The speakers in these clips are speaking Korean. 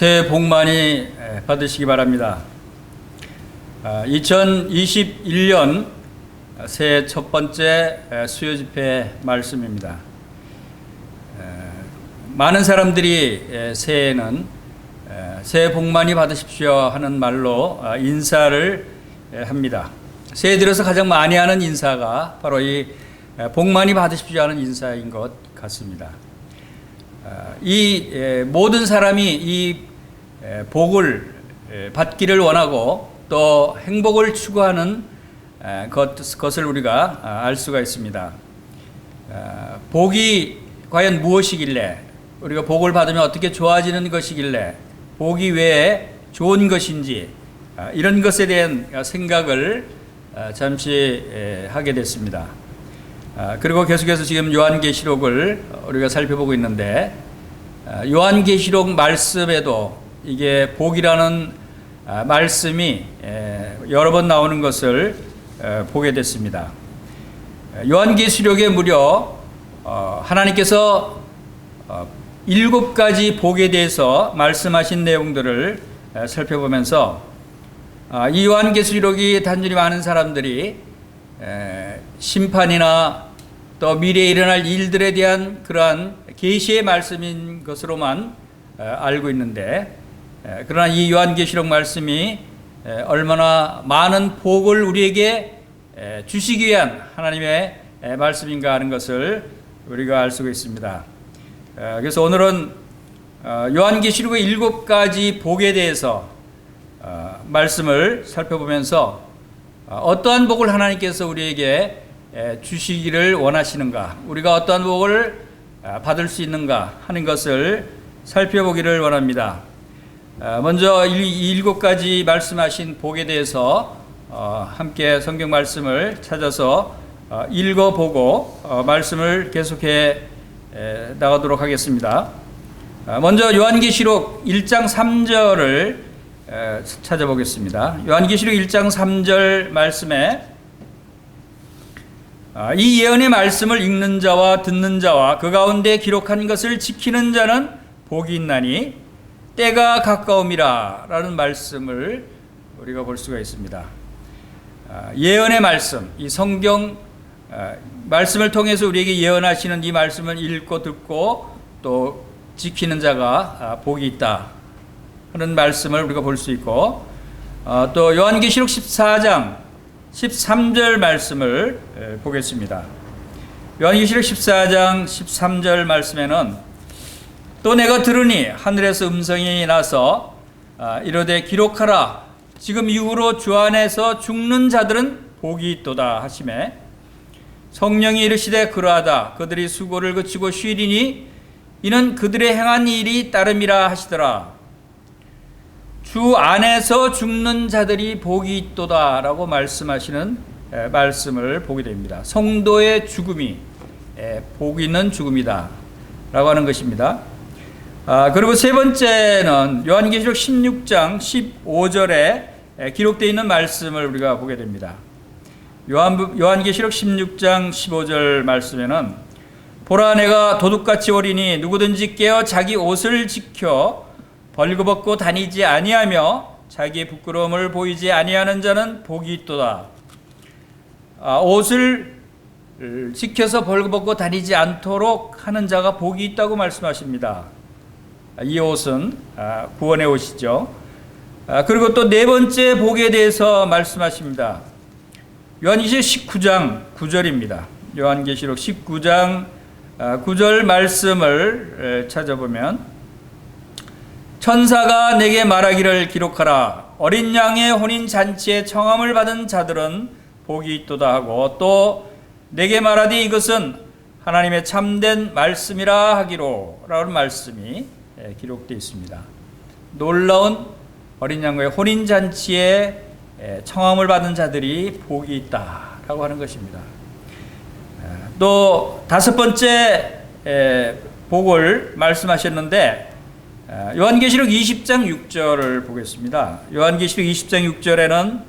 새해 복 많이 받으시기 바랍니다. 2021년 새해 첫 번째 수요 집회 말씀입니다. 많은 사람들이 새해에는 새해 복 많이 받으십시오 하는 말로 인사를 합니다. 새해 들어서 가장 많이 하는 인사가 바로 이 복 많이 받으십시오 하는 인사인 것 같습니다. 이 모든 사람이 이 복을 받기를 원하고 또 행복을 추구하는 것을 우리가 알 수가 있습니다. 복이 과연 무엇이길래, 우리가 복을 받으면 어떻게 좋아지는 것이길래, 복이 왜 좋은 것인지 이런 것에 대한 생각을 잠시 하게 됐습니다. 그리고 계속해서 지금 요한계시록을 우리가 살펴보고 있는데, 요한계시록 말씀에도 이게 복이라는 말씀이 여러 번 나오는 것을 보게 됐습니다. 요한계시록에 무려 하나님께서 7가지 복에 대해서 말씀하신 내용들을 살펴보면서 이 요한계시록이 단순히 많은 사람들이 심판이나 또 미래에 일어날 일들에 대한 그러한 계시의 말씀인 것으로만 알고 있는데, 그러나 이 요한계시록 말씀이 얼마나 많은 복을 우리에게 주시기 위한 하나님의 말씀인가 하는 것을 우리가 알 수가 있습니다. 그래서 오늘은 요한계시록의 7가지 복에 대해서 말씀을 살펴보면서 어떠한 복을 하나님께서 우리에게 주시기를 원하시는가, 우리가 어떠한 복을 받을 수 있는가 하는 것을 살펴보기를 원합니다. 먼저 이 7가지 말씀하신 복에 대해서 함께 성경 말씀을 찾아서 읽어보고 말씀을 계속해 나가도록 하겠습니다. 먼저 요한계시록 1장 3절을 찾아보겠습니다. 요한계시록 1장 3절 말씀에 이 예언의 말씀을 읽는 자와 듣는 자와 그 가운데 기록한 것을 지키는 자는 복이 있나니 때가 가까움이라 라는 말씀을 우리가 볼 수가 있습니다. 예언의 말씀, 이 성경 말씀을 통해서 우리에게 예언하시는 이 말씀을 읽고 듣고 또 지키는 자가 복이 있다 하는 말씀을 우리가 볼 수 있고, 또 요한계시록 14장 13절 말씀을 보겠습니다. 요한계시록 14장 13절 말씀에는 또 내가 들으니 하늘에서 음성이 나서 이르되 기록하라, 지금 이후로 주 안에서 죽는 자들은 복이 있도다 하시매, 성령이 이르시되 그러하다, 그들이 수고를 그치고 쉬리니 이는 그들의 행한 일이 따름이라 하시더라. 주 안에서 죽는 자들이 복이 있도다 라고 말씀하시는 말씀을 보게 됩니다. 성도의 죽음이 복 있는 죽음이다 라고 하는 것입니다. 그리고 세 번째는 요한계시록 16장 15절에 기록되어 있는 말씀을 우리가 보게 됩니다. 요한계시록 16장 15절 말씀에는 보라, 내가 도둑같이 오리니 누구든지 깨어 자기 옷을 지켜 벌거벗고 다니지 아니하며 자기의 부끄러움을 보이지 아니하는 자는 복이 있도다. 옷을 지켜서 벌거벗고 다니지 않도록 하는 자가 복이 있다고 말씀하십니다. 이 옷은 구원의 옷이죠. 그리고 또 네 번째 복에 대해서 말씀하십니다. 요한계시록 19장 9절입니다. 요한계시록 19장 9절 말씀을 찾아보면 천사가 내게 말하기를 기록하라, 어린 양의 혼인잔치에 청함을 받은 자들은 복이 있도다 하고, 또 내게 말하되 이것은 하나님의 참된 말씀이라 하기로 라는 말씀이 기록되어 있습니다. 놀라운 어린 양의 혼인잔치에 청함을 받은 자들이 복이 있다라고 하는 것입니다. 또 다섯 번째 복을 말씀하셨는데, 요한계시록 20장 6절을 보겠습니다. 요한계시록 20장 6절에는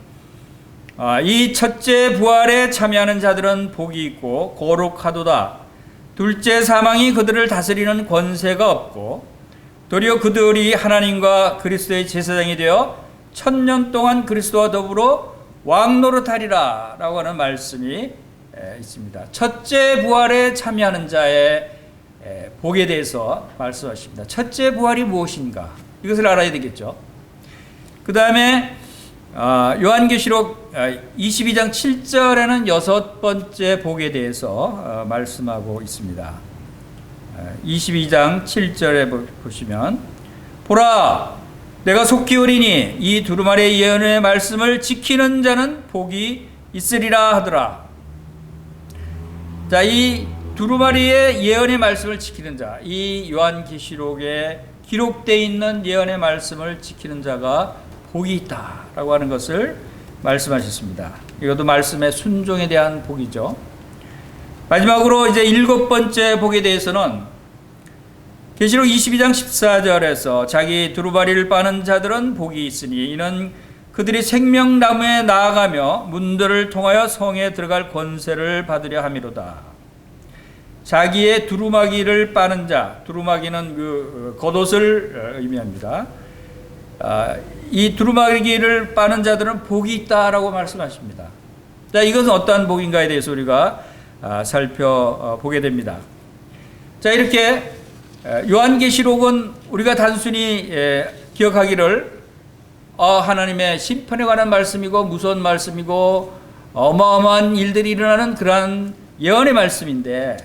이 첫째 부활에 참여하는 자들은 복이 있고 거룩하도다. 둘째 사망이 그들을 다스리는 권세가 없고 도리어 그들이 하나님과 그리스도의 제사장이 되어 1000년 동안 그리스도와 더불어 왕노릇하리라 라고 하는 말씀이 있습니다. 첫째 부활에 참여하는 자의 복에 대해서 말씀하십니다. 첫째 부활이 무엇인가? 이것을 알아야 되겠죠. 그 다음에 요한계시록 22장 7절에는 6번째 복에 대해서 말씀하고 있습니다. 22장 7절에 보시면 보라 내가 속히 오리니 이 두루마리의 예언의 말씀을 지키는 자는 복이 있으리라 하더라. 자, 이 두루마리의 예언의 말씀을 지키는 자, 이 요한계시록에 기록되어 있는 예언의 말씀을 지키는 자가 복이 있다라고 하는 것을 말씀하셨습니다. 이것도 말씀의 순종에 대한 복이죠. 마지막으로 이제 7번째 복에 대해서는 계시록 22장 14절에서 자기 두루마리를 빠는 자들은 복이 있으니 이는 그들이 생명나무에 나아가며 문들을 통하여 성에 들어갈 권세를 받으려 함이로다. 자기의 두루마기를 빠는 자, 두루마기는 그 겉옷을 의미합니다. 이 두루마기를 빠는 자들은 복이 있다라고 말씀하십니다. 자, 이것은 어떠한 복인가에 대해서 우리가 살펴보게 됩니다. 자, 이렇게 요한계시록은 우리가 단순히 기억하기를 하나님의 심판에 관한 말씀이고 무서운 말씀이고 어마어마한 일들이 일어나는 그러한 예언의 말씀인데,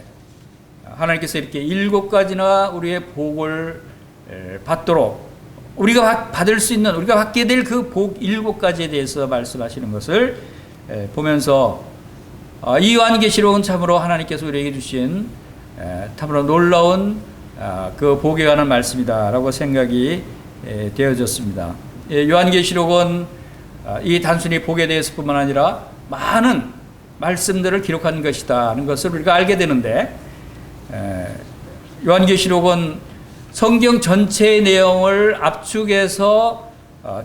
하나님께서 이렇게 7가지나 우리의 복을 받도록 우리가 받을 수 있는, 우리가 받게 될 그 복 7가지에 대해서 말씀하시는 것을 보면서 이 요한계시록은 참으로 하나님께서 우리에게 주신 참으로 놀라운 그 복에 관한 말씀이다라고 생각이 되어졌습니다. 요한계시록은 이 단순히 복에 대해서뿐만 아니라 많은 말씀들을 기록한 것이다 하는 것을 우리가 알게 되는데, 요한계시록은 성경 전체의 내용을 압축해서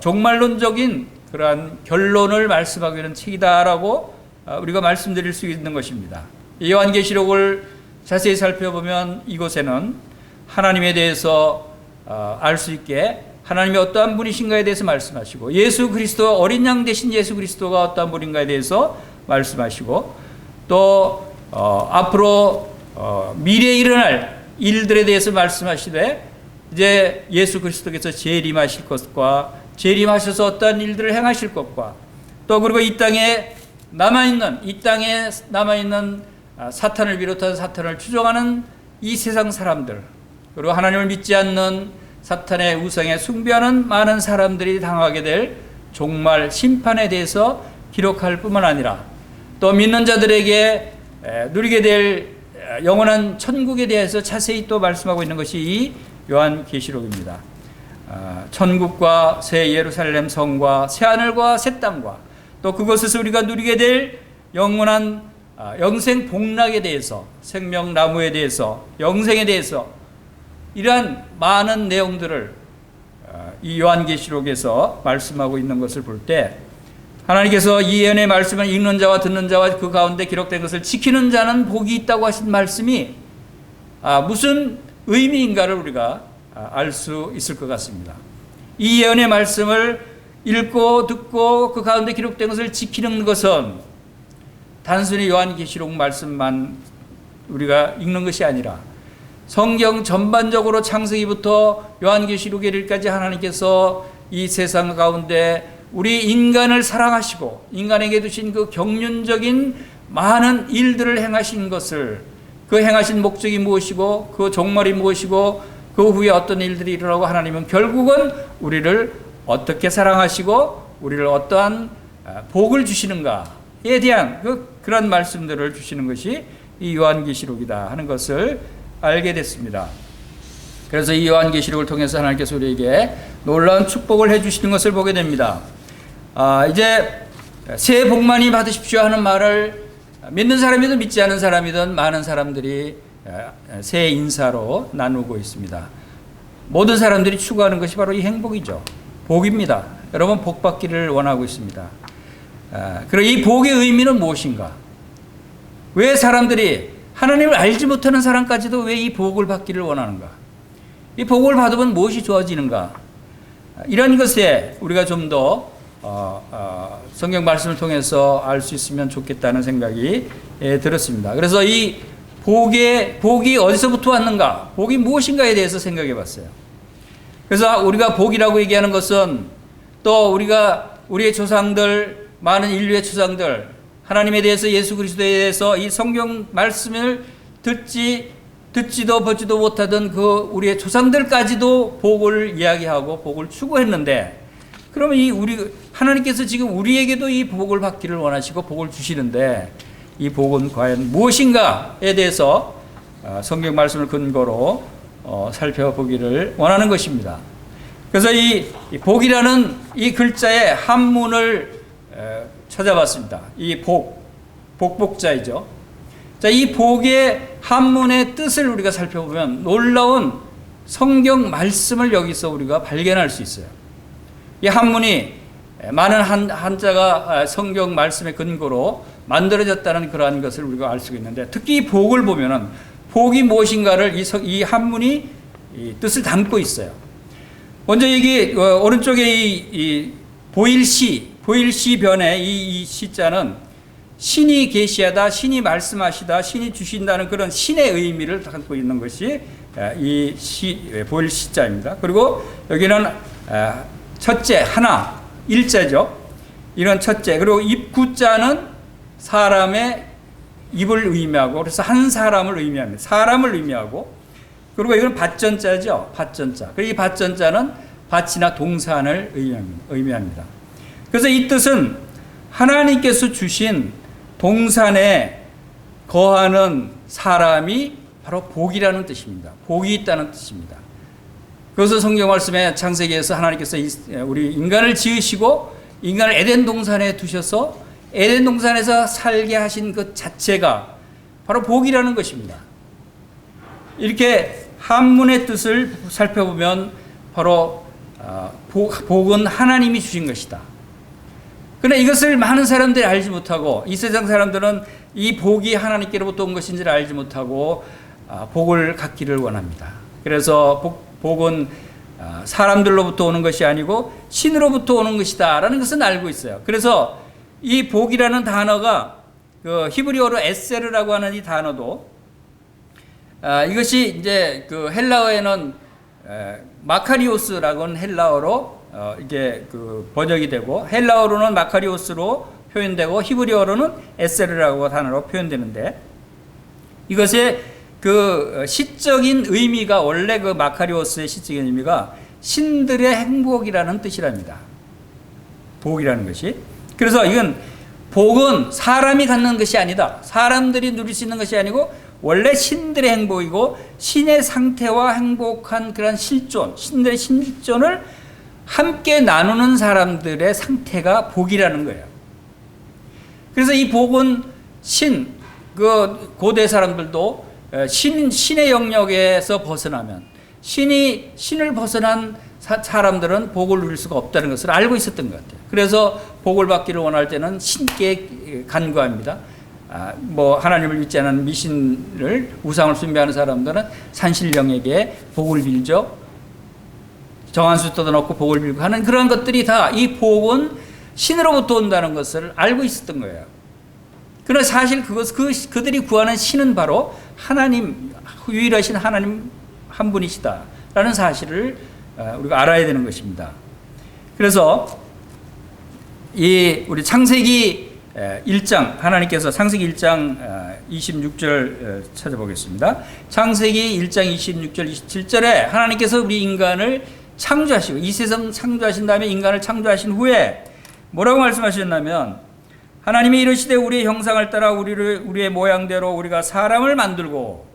종말론적인 그러한 결론을 말씀하고 있는 책이다라고 우리가 말씀드릴 수 있는 것입니다. 이 요한계시록을 자세히 살펴보면 이곳에는 하나님에 대해서 알 수 있게 하나님이 어떠한 분이신가에 대해서 말씀하시고, 예수 그리스도 어린 양 되신 예수 그리스도가 어떠한 분인가에 대해서 말씀하시고, 또 앞으로 미래에 일어날 일들에 대해서 말씀하시되 이제 예수 그리스도께서 재림하실 것과 재림하셔서 어떠한 일들을 행하실 것과, 또 그리고 이 땅에 남아있는 사탄을 비롯한 사탄을 추종하는 이 세상 사람들, 그리고 하나님을 믿지 않는 사탄의 우상에 숭배하는 많은 사람들이 당하게 될 종말 심판에 대해서 기록할 뿐만 아니라, 또 믿는 자들에게 누리게 될 영원한 천국에 대해서 자세히 또 말씀하고 있는 것이 이 요한계시록입니다. 천국과 새 예루살렘 성과 새 하늘과 새 땅과 또 그것에서 우리가 누리게 될 영원한 영생 복락에 대해서, 생명나무에 대해서, 영생에 대해서, 이러한 많은 내용들을 이 요한계시록에서 말씀하고 있는 것을 볼 때, 하나님께서 이 예언의 말씀을 읽는 자와 듣는 자와 그 가운데 기록된 것을 지키는 자는 복이 있다고 하신 말씀이 무슨 의미인가를 우리가 알 수 있을 것 같습니다. 이 예언의 말씀을 읽고 듣고 그 가운데 기록된 것을 지키는 것은 단순히 요한계시록 말씀만 우리가 읽는 것이 아니라 성경 전반적으로 창세기부터 요한계시록에 이르기까지 하나님께서 이 세상 가운데 우리 인간을 사랑하시고 인간에게 주신 그 경륜적인 많은 일들을 행하신 것을, 그 행하신 목적이 무엇이고 그 종말이 무엇이고 그 후에 어떤 일들이 일어나고, 하나님은 결국은 우리를 어떻게 사랑하시고 우리를 어떠한 복을 주시는가에 대한 그런 말씀들을 주시는 것이 이 요한계시록이다 하는 것을 알게 됐습니다. 그래서 이 요한계시록을 통해서 하나님께서 우리에게 놀라운 축복을 해주시는 것을 보게 됩니다. 이제 새해 복 많이 받으십시오 하는 말을 믿는 사람이든 믿지 않은 사람이든 많은 사람들이 새해 인사로 나누고 있습니다. 모든 사람들이 추구하는 것이 바로 이 행복이죠. 복입니다. 여러분, 복 받기를 원하고 있습니다. 그리고 이 복의 의미는 무엇인가? 왜 사람들이, 하나님을 알지 못하는 사람까지도 왜 이 복을 받기를 원하는가? 이 복을 받으면 무엇이 좋아지는가? 이런 것에 우리가 좀 더 성경 말씀을 통해서 알 수 있으면 좋겠다는 생각이 들었습니다. 그래서 이 복이 어디서부터 왔는가? 복이 무엇인가에 대해서 생각해 봤어요. 그래서 우리가 복이라고 얘기하는 것은 또 우리의 조상들, 많은 인류의 조상들, 하나님에 대해서, 예수 그리스도에 대해서 이 성경 말씀을 듣지도 보지도 못하던 그 우리의 조상들까지도 복을 이야기하고 복을 추구했는데, 그러면 하나님께서 지금 우리에게도 이 복을 받기를 원하시고 복을 주시는데, 이 복은 과연 무엇인가에 대해서 성경 말씀을 근거로 살펴보기를 원하는 것입니다. 그래서 이 복이라는 이 글자의 한문을 찾아봤습니다. 이 복복자이죠. 자, 이 복의 한문의 뜻을 우리가 살펴보면 놀라운 성경 말씀을 여기서 우리가 발견할 수 있어요. 이 한문이 많은 한자가 성경 말씀의 근거로 만들어졌다는 그러한 것을 우리가 알 수가 있는데, 특히 이 복을 보면은 복이 무엇인가를 이 한문이 이 뜻을 담고 있어요. 먼저 여기 오른쪽에 이 보일시 변의 이 시자는 신이 계시하다, 신이 말씀하시다, 신이 주신다는 그런 신의 의미를 담고 있는 것이 이 보일시자입니다. 그리고 여기는 첫째, 하나, 일자죠. 이런 첫째. 그리고 입구자는 사람의 입을 의미하고, 그래서 한 사람을 의미합니다. 사람을 의미하고, 그리고 이건 밭전자죠. 밭전자. 그리고 이 밭전자는 밭이나 동산을 의미합니다. 그래서 이 뜻은 하나님께서 주신 동산에 거하는 사람이 바로 복이라는 뜻입니다. 복이 있다는 뜻입니다. 그것을 성경 말씀에 창세기에서 하나님께서 우리 인간을 지으시고 인간을 에덴 동산에 두셔서 에덴 동산에서 살게 하신 것 자체가 바로 복이라는 것입니다. 이렇게 한문의 뜻을 살펴보면 바로 복은 하나님이 주신 것이다. 그러나 이것을 많은 사람들이 알지 못하고, 이 세상 사람들은 이 복이 하나님께로부터 온 것인지를 알지 못하고 복을 갖기를 원합니다. 그래서 복은 사람들로부터 오는 것이 아니고 신으로부터 오는 것이다 라는 것은 알고 있어요. 그래서 이 복이라는 단어가 그 히브리어로 에세르라고 하는 이 단어도 이것이 이제 그 헬라어에는 마카리오스라고 하는 헬라어로 이게 그 번역이 되고, 헬라어로는 마카리오스로 표현되고 히브리어로는 에세르라고 단어로 표현되는데, 이것의 그 시적인 의미가, 원래 그 마카리오스의 시적인 의미가 신들의 행복이라는 뜻이랍니다. 복이라는 것이. 그래서 이건 복은 사람이 갖는 것이 아니다. 사람들이 누릴 수 있는 것이 아니고 원래 신들의 행복이고, 신의 상태와 행복한 그런 실존, 신들의 실존을 함께 나누는 사람들의 상태가 복이라는 거예요. 그래서 이 복은 그 고대 사람들도 신의 영역에서 벗어나면, 신을 벗어난 사람들은 복을 누릴 수가 없다는 것을 알고 있었던 것 같아요. 그래서 복을 받기를 원할 때는 신께 간구합니다. 하나님을 믿지 않은 미신을, 우상을 숭배하는 사람들은 산신령에게 복을 빌죠. 정한수 뜯어놓고 복을 빌고 하는 그런 것들이 다 이 복은 신으로부터 온다는 것을 알고 있었던 거예요. 그러나 사실 그들이 구하는 신은 바로 하나님, 유일하신 하나님 한 분이시다라는 사실을 우리가 알아야 되는 것입니다. 그래서 우리 창세기 1장, 하나님께서 창세기 1장 26절 찾아보겠습니다. 창세기 1장 26절 27절에 하나님께서 우리 인간을 창조하시고, 이 세상 창조하신 다음에 인간을 창조하신 후에 뭐라고 말씀하셨냐면, 하나님이 이르시되 우리의 형상을 따라 우리의 모양대로 우리가 사람을 만들고,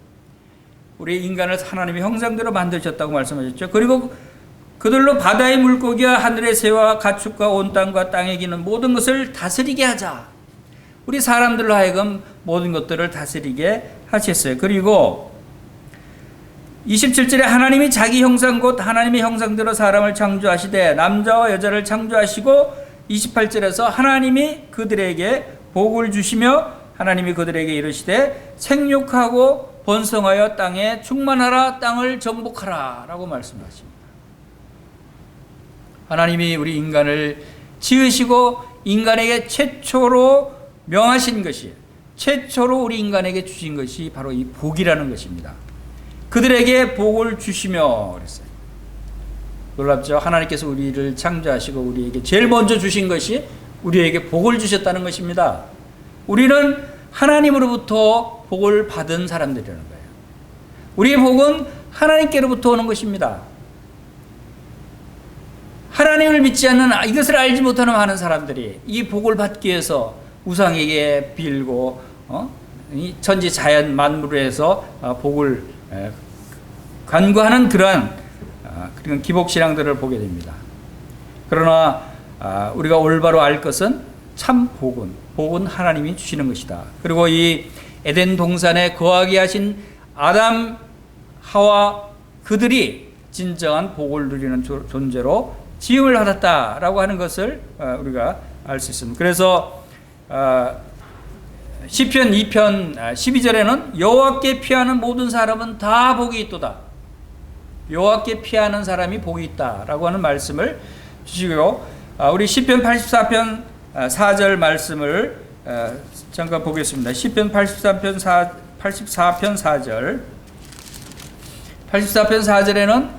우리 인간을 하나님의 형상대로 만드셨다고 말씀하셨죠. 그리고 그들로 바다의 물고기와 하늘의 새와 가축과 온 땅과 땅에 기는 모든 것을 다스리게 하자. 우리 사람들로 하여금 모든 것들을 다스리게 하셨어요. 그리고 27절에 하나님이 자기 형상 곧 하나님의 형상대로 사람을 창조하시되 남자와 여자를 창조하시고, 28절에서 하나님이 그들에게 복을 주시며 하나님이 그들에게 이르시되 생육하고 번성하여 땅에 충만하라, 땅을 정복하라 라고 말씀하십니다. 하나님이 우리 인간을 지으시고 인간에게 최초로 명하신 것이, 최초로 우리 인간에게 주신 것이 바로 이 복이라는 것입니다. 그들에게 복을 주시며 그랬어요. 놀랍죠? 하나님께서 우리를 창조하시고 우리에게 제일 먼저 주신 것이 우리에게 복을 주셨다는 것입니다. 우리는 하나님으로부터 복을 받은 사람들이라는 거예요. 우리의 복은 하나님께로부터 오는 것입니다. 하나님을 믿지 않는, 이것을 알지 못하는 많은 사람들이 이 복을 받기 위해서 우상에게 빌고 이 천지 자연 만물에서 복을 간구하는 그런 기복신앙들을 보게 됩니다. 그러나 우리가 올바로 알 것은 참 복은 하나님이 주시는 것이다. 그리고 이 에덴 동산에 거하게 하신 아담, 하와 그들이 진정한 복을 누리는 존재로 지음을 받았다라고 하는 것을 우리가 알 수 있습니다. 그래서 시편 2편 12절에는 여호와께 피하는 모든 사람은 다 복이 있도다. 여호와께 피하는 사람이 복이 있다라고 하는 말씀을 주시고요. 우리 시편 84편 4절 말씀을 잠깐 보겠습니다. 시편 84편 4절 84편 4절에는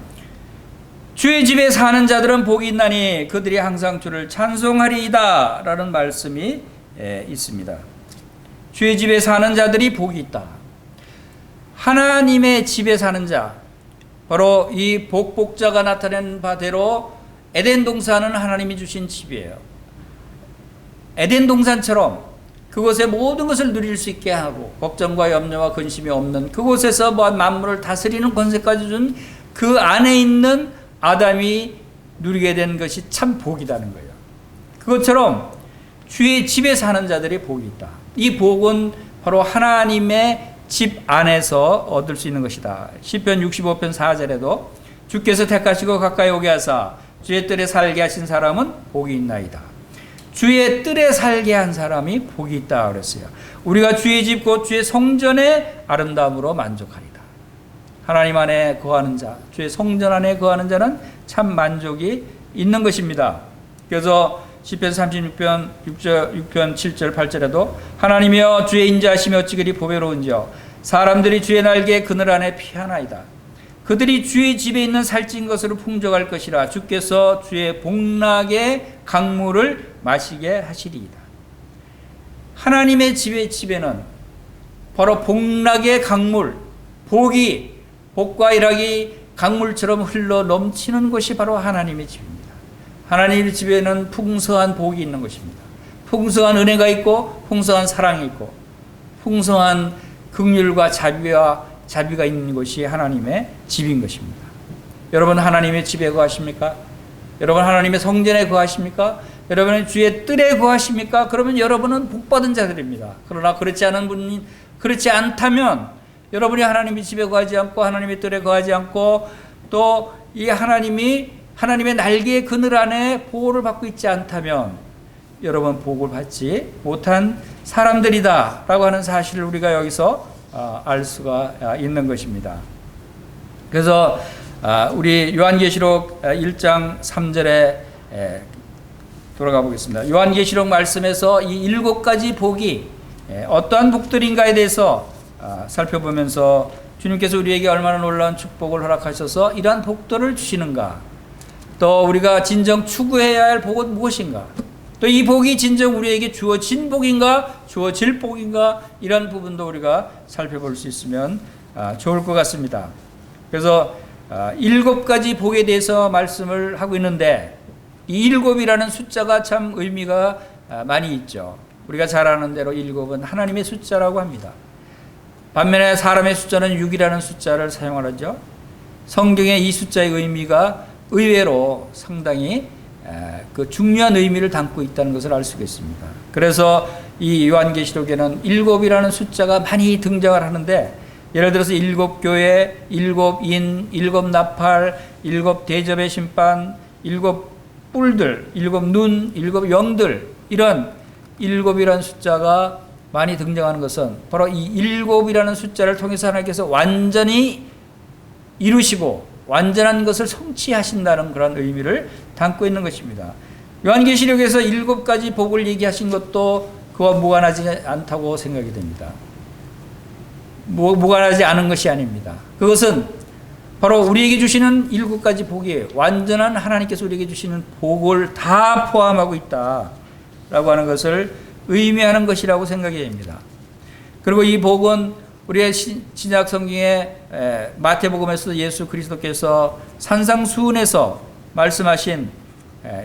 주의 집에 사는 자들은 복이 있나니 그들이 항상 주를 찬송하리이다 라는 말씀이 있습니다. 주의 집에 사는 자들이 복이 있다. 하나님의 집에 사는 자, 바로 이 복자가 나타낸 바대로 에덴 동산은 하나님이 주신 집이에요. 에덴 동산처럼 그곳에 모든 것을 누릴 수 있게 하고 걱정과 염려와 근심이 없는 그곳에서 만물을 다스리는 권세까지 준 그 안에 있는 아담이 누리게 된 것이 참 복이라는 거예요. 그것처럼 주의 집에 사는 자들이 복이 있다. 이 복은 바로 하나님의 집 안에서 얻을 수 있는 것이다. 시편 65편 4절에도 주께서 택하시고 가까이 오게 하사 주의 뜰에 살게 하신 사람은 복이 있나이다. 주의 뜰에 살게 한 사람이 복이 있다 그랬어요. 우리가 주의 집 곧 주의 성전의 아름다움으로 만족하리다. 하나님 안에 거하는 자, 주의 성전 안에 거하는 자는 참 만족이 있는 것입니다. 그래서 시편 36편 6편 7절 8절에도 하나님이여 주의 인자하심이 어찌 그리 보배로운지요 사람들이 주의 날개에 그늘 안에 피하나이다. 그들이 주의 집에 있는 살찐 것으로 풍족할 것이라 주께서 주의 복락의 강물을 마시게 하시리이다. 하나님의 집에는 바로 복락의 강물, 복과 일락이 강물처럼 흘러 넘치는 것이 바로 하나님의 집입니다. 하나님의 집에는 풍성한 복이 있는 것입니다. 풍성한 은혜가 있고 풍성한 사랑이 있고 풍성한 긍휼과 자비가 있는 것이 하나님의 집인 것입니다. 여러분 하나님의 집에 거하십니까? 여러분 하나님의 성전에 거하십니까? 여러분은 주의 뜰에 거하십니까? 그러면 여러분은 복받은 자들입니다. 그러나 그렇지 않다면 여러분이 하나님의 집에 거하지 않고 하나님의 뜰에 거하지 않고 또 이 하나님의 날개의 그늘 안에 보호를 받고 있지 않다면 여러분 복을 받지 못한 사람들이다 라고 하는 사실을 우리가 여기서 알 수가 있는 것입니다. 그래서 우리 요한계시록 1장 3절에 돌아가 보겠습니다. 요한계시록 말씀에서 이 7가지 복이 어떠한 복들인가에 대해서 살펴보면서 주님께서 우리에게 얼마나 놀라운 축복을 허락하셔서 이러한 복들을 주시는가, 또 우리가 진정 추구해야 할 복은 무엇인가, 또 이 복이 진정 우리에게 주어진 복인가 주어질 복인가, 이런 부분도 우리가 살펴볼 수 있으면 좋을 것 같습니다. 그래서 7가지 복에 대해서 말씀을 하고 있는데 이 7이라는 숫자가 참 의미가 많이 있죠. 우리가 잘 아는 대로 7은 하나님의 숫자라고 합니다. 반면에 사람의 숫자는 6이라는 숫자를 사용하죠. 성경에 이 숫자의 의미가 의외로 상당히 그 중요한 의미를 담고 있다는 것을 알 수가 있습니다. 그래서 이 요한계시록에는 7이라는 숫자가 많이 등장을 하는데, 예를 들어서 7교회, 7인, 7나팔, 7대접의 심판, 7뿔들, 7눈, 7영들, 이런 7이라는 숫자가 많이 등장하는 것은 바로 이 일곱이라는 숫자를 통해서 하나님께서 완전히 이루시고 완전한 것을 성취하신다는 그런 의미를 담고 있는 것입니다. 요한계시록에서 7가지 복을 얘기하신 것도 그와 무관하지 않다고 생각이 됩니다. 무관하지 않은 것이 아닙니다. 그것은 바로 우리에게 주시는 7가지 복이 완전한 하나님께서 우리에게 주시는 복을 다 포함하고 있다라고 하는 것을 의미하는 것이라고 생각이 됩니다. 그리고 이 복은 우리의 신약 성경의 마태복음에서 예수 그리스도께서 산상수훈에서 말씀하신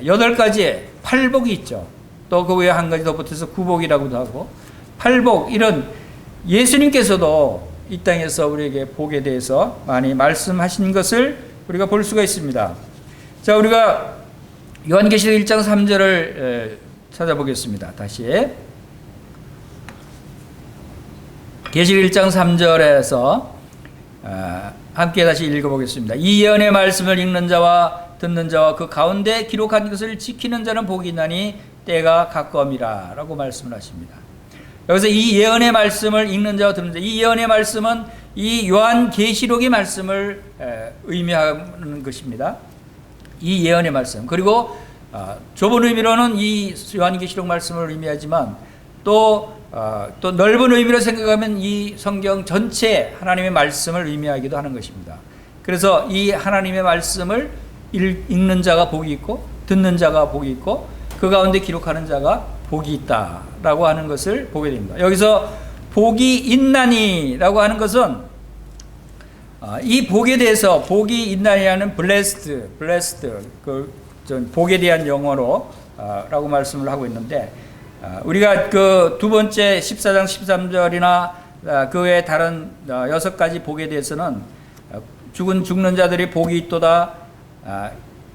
8가지의 팔복이 있죠. 또 그 외에 한 가지 더 붙어서 구복이라고도 하고 팔복, 이런 예수님께서도 이 땅에서 우리에게 복에 대해서 많이 말씀하신 것을 우리가 볼 수가 있습니다. 자, 우리가 요한계시록 1장 3절을 찾아보겠습니다. 다시 계시록 1장 3절에서 함께 다시 읽어보겠습니다. 이 예언의 말씀을 읽는 자와 듣는 자와 그 가운데 기록한 것을 지키는 자는 복이 있나니 때가 가까움이라 라고 말씀을 하십니다. 여기서 이 예언의 말씀을 읽는 자와 듣는 자, 이 예언의 말씀은 이 요한계시록의 말씀을 의미하는 것입니다. 이 예언의 말씀, 그리고 좁은 의미로는 이 요한계시록 말씀을 의미하지만 또 넓은 의미로 생각하면 이 성경 전체 하나님의 말씀을 의미하기도 하는 것입니다. 그래서 이 하나님의 말씀을 읽는 자가 복이 있고 듣는 자가 복이 있고 그 가운데 기록하는 자가 복이 있다라고 하는 것을 보게 됩니다. 여기서 복이 있나니라고 하는 것은 이 복에 대해서 복이 있나니라는 blessed 그 복에 대한 영어로 라고 말씀을 하고 있는데, 우리가 그 두 번째 14장 13절이나 그 외에 다른 6가지 복에 대해서는 죽는 자들이 복이 있도다,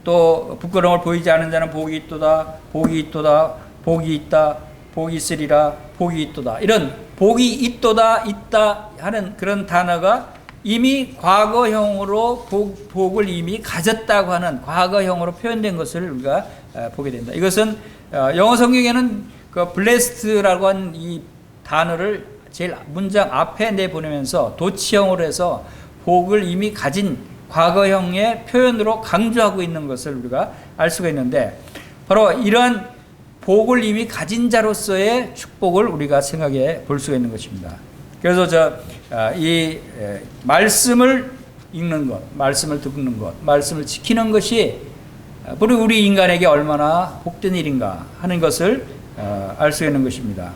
또 부끄러움을 보이지 않은 자는 복이 있도다, 복이 있도다, 복이 있다, 복이 있으리라, 복이 있도다, 이런 복이 있도다, 있다 하는 그런 단어가 이미 과거형으로 복을 이미 가졌다고 하는 과거형으로 표현된 것을 우리가 보게 된다. 이것은 영어 성경에는 그 blessed라고 하는 이 단어를 제일 문장 앞에 내보내면서 도치형으로 해서 복을 이미 가진 과거형의 표현으로 강조하고 있는 것을 우리가 알 수가 있는데, 바로 이러한 복을 이미 가진 자로서의 축복을 우리가 생각해 볼 수가 있는 것입니다. 그래서 이 말씀을 읽는 것, 말씀을 듣는 것, 말씀을 지키는 것이 우리 인간에게 얼마나 복된 일인가 하는 것을 알 수 있는 것입니다.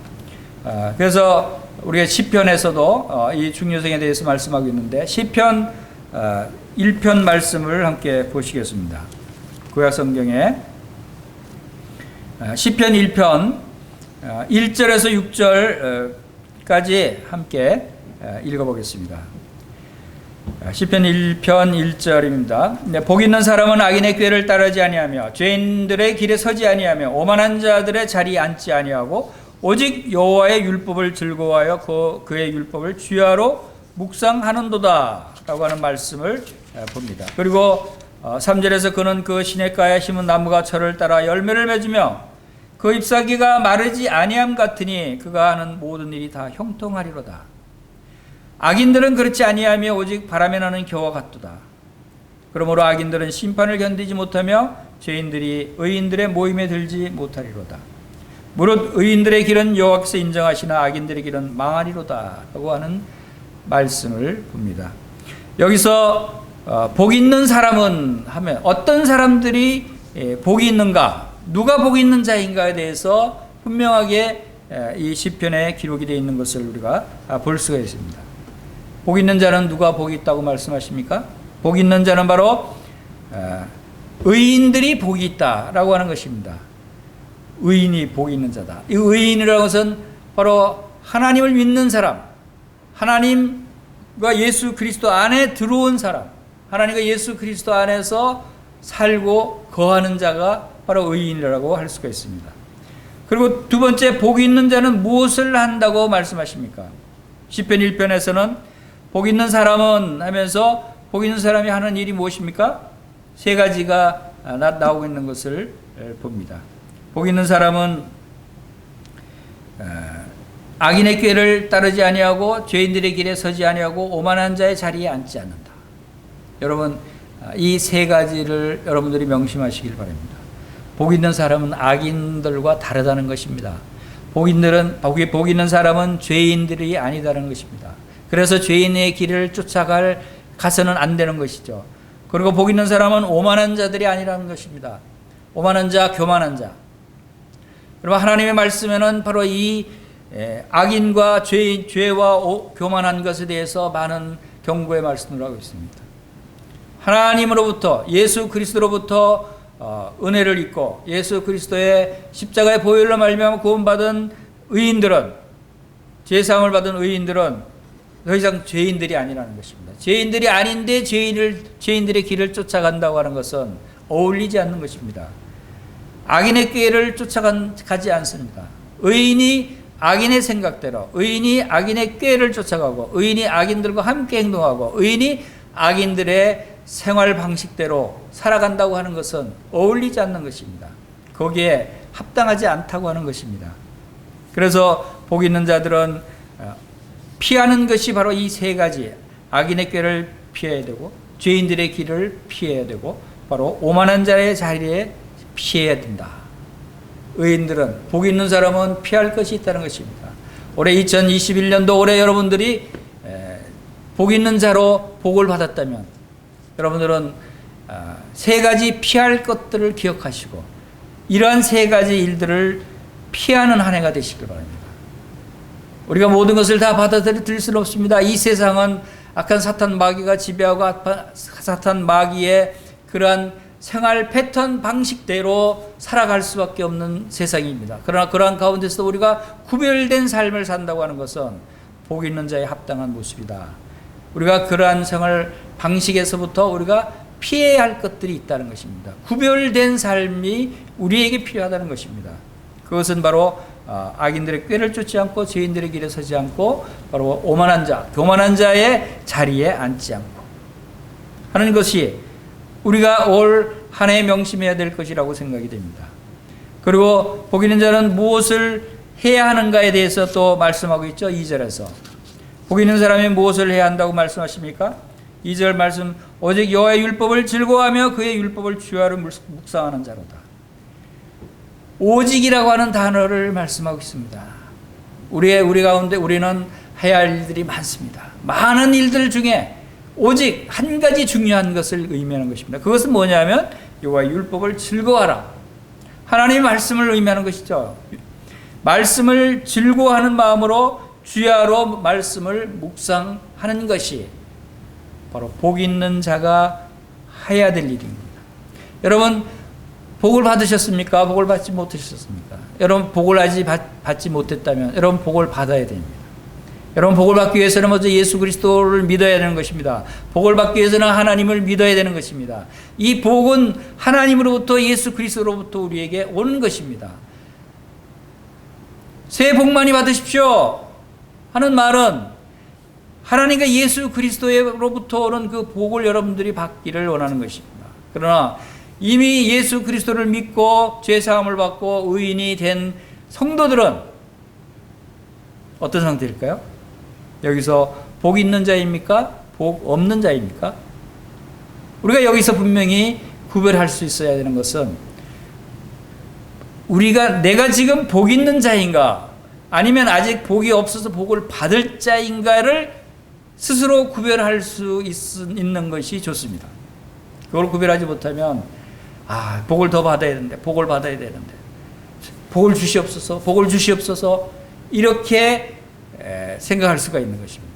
그래서 우리가 시편에서도 이 중요성에 대해서 말씀하고 있는데, 시편 1편 말씀을 함께 보시겠습니다. 구약 성경에 시편 1편 1절에서 6절까지 함께 읽어보겠습니다. 시편 1편 1절입니다. 복 있는 사람은 악인의 꾀를 따르지 아니하며 죄인들의 길에 서지 아니하며 오만한 자들의 자리에 앉지 아니하고 오직 여호와의 율법을 즐거워하여 그의 율법을 주야로 묵상하는도다 라고 하는 말씀을 봅니다. 그리고 3절에서 그는 그 시냇가에 심은 나무가 철을 따라 열매를 맺으며 그 잎사귀가 마르지 아니함 같으니 그가 하는 모든 일이 다 형통하리로다. 악인들은 그렇지 아니하며 오직 바람에 나는 겨와 같도다. 그러므로 악인들은 심판을 견디지 못하며 죄인들이 의인들의 모임에 들지 못하리로다. 무릇 의인들의 길은 여호와께서 인정하시나 악인들의 길은 망하리로다 라고 하는 말씀을 봅니다. 여기서 복 있는 사람은 하면 어떤 사람들이 복이 있는가, 누가 복이 있는 자인가에 대해서 분명하게 이 시편에 기록이 되어 있는 것을 우리가 볼 수가 있습니다. 복 있는 자는 누가 복이 있다고 말씀하십니까? 복 있는 자는 바로 의인들이 복이 있다라고 하는 것입니다. 의인이 복이 있는 자다. 이 의인이라는 것은 바로 하나님을 믿는 사람, 하나님과 예수 그리스도 안에 들어온 사람, 하나님과 예수 그리스도 안에서 살고 거하는 자가 바로 의인이라고 할 수가 있습니다. 그리고 두 번째, 복이 있는 자는 무엇을 한다고 말씀하십니까? 시편 1편에서는 복 있는 사람은 하면서 복 있는 사람이 하는 일이 무엇입니까? 세 가지가 나오고 있는 것을 봅니다. 복 있는 사람은 악인의 꾀를 따르지 아니하고 죄인들의 길에 서지 아니하고 오만한 자의 자리에 앉지 않는다. 여러분, 이 세 가지를 여러분들이 명심하시길 바랍니다. 복 있는 사람은 악인들과 다르다는 것입니다. 복 있는 사람은 죄인들이 아니다는 것입니다. 그래서 죄인의 길을 가서는 안 되는 것이죠. 그리고 복 있는 사람은 오만한 자들이 아니라는 것입니다. 오만한 자, 교만한 자. 여러분, 하나님의 말씀에는 바로 이 악인과 죄와 교만한 것에 대해서 많은 경고의 말씀을 하고 있습니다. 하나님으로부터, 예수 그리스도로부터 은혜를 입고 예수 그리스도의 십자가의 보혈로 말미암아 구원받은 의인들은, 제사함을 받은 의인들은 더 이상 죄인들이 아니라는 것입니다. 죄인들이 아닌데 죄인들의 길을 쫓아간다고 하는 것은 어울리지 않는 것입니다. 악인의 꾀를 쫓아가지 않습니다. 의인이 악인의 생각대로, 의인이 악인의 꾀를 쫓아가고, 의인이 악인들과 함께 행동하고, 의인이 악인들의 생활 방식대로 살아간다고 하는 것은 어울리지 않는 것입니다. 거기에 합당하지 않다고 하는 것입니다. 그래서 복 있는 자들은 피하는 것이 바로 이 세 가지, 악인의 꾀를 피해야 되고, 죄인들의 길을 피해야 되고, 바로 오만한 자의 자리에 피해야 된다. 의인들은, 복 있는 사람은 피할 것이 있다는 것입니다. 올해 2021년도 올해 여러분들이 복 있는 자로 복을 받았다면 여러분들은 세 가지 피할 것들을 기억하시고 이러한 세 가지 일들을 피하는 한 해가 되시길 바랍니다. 우리가 모든 것을 다 받아들일 수는 없습니다. 이 세상은 악한 사탄 마귀가 지배하고 사탄 마귀의 그러한 생활 패턴 방식대로 살아갈 수밖에 없는 세상입니다. 그러나 그러한 가운데서도 우리가 구별된 삶을 산다고 하는 것은 복 있는 자에 합당한 모습이다. 우리가 그러한 생활 방식에서부터 우리가 피해야 할 것들이 있다는 것입니다. 구별된 삶이 우리에게 필요하다는 것입니다. 그것은 바로 악인들의 꾀를 쫓지 않고 죄인들의 길에 서지 않고 바로 오만한 자, 교만한 자의 자리에 앉지 않고 하는 것이 우리가 올 한 해 명심해야 될 것이라고 생각이 됩니다. 그리고 복 있는 자는 무엇을 해야 하는가에 대해서 또 말씀하고 있죠. 2절에서 복 있는 사람이 무엇을 해야 한다고 말씀하십니까? 2절 말씀, 오직 여호와의 율법을 즐거워하며 그의 율법을 주야로 묵상하는 자로다. 오직이라고 하는 단어를 말씀하고 있습니다. 우리 가운데 우리는 해야 할 일들이 많습니다. 많은 일들 중에 오직 한 가지 중요한 것을 의미하는 것입니다. 그것은 뭐냐면 여호와의 율법을 즐거워하라. 하나님의 말씀을 의미하는 것이죠. 말씀을 즐거워하는 마음으로 주야로 말씀을 묵상하는 것이 바로 복 있는 자가 해야 될 일입니다. 여러분, 복을 받으셨습니까? 복을 받지 못하셨습니까? 여러분, 복을 아직 받지 못했다면 여러분 복을 받아야 됩니다. 여러분, 복을 받기 위해서는 먼저 예수 그리스도를 믿어야 되는 것입니다. 복을 받기 위해서는 하나님을 믿어야 되는 것입니다. 이 복은 하나님으로부터 예수 그리스도로부터 우리에게 오는 것입니다. 새해 복 많이 받으십시오 하는 말은 하나님과 예수 그리스도로부터 오는 그 복을 여러분들이 받기를 원하는 것입니다. 그러나 이미 예수 그리스도를 믿고 죄사함을 받고 의인이 된 성도들은 어떤 상태일까요? 여기서 복 있는 자입니까? 복 없는 자입니까? 우리가 여기서 분명히 구별할 수 있어야 되는 것은 내가 지금 복 있는 자인가 아니면 아직 복이 없어서 복을 받을 자인가를 스스로 구별할 수 있는 것이 좋습니다. 그걸 구별하지 못하면 복을 더 받아야 되는데, 복을 받아야 되는데, 복을 주시옵소서 이렇게 생각할 수가 있는 것입니다.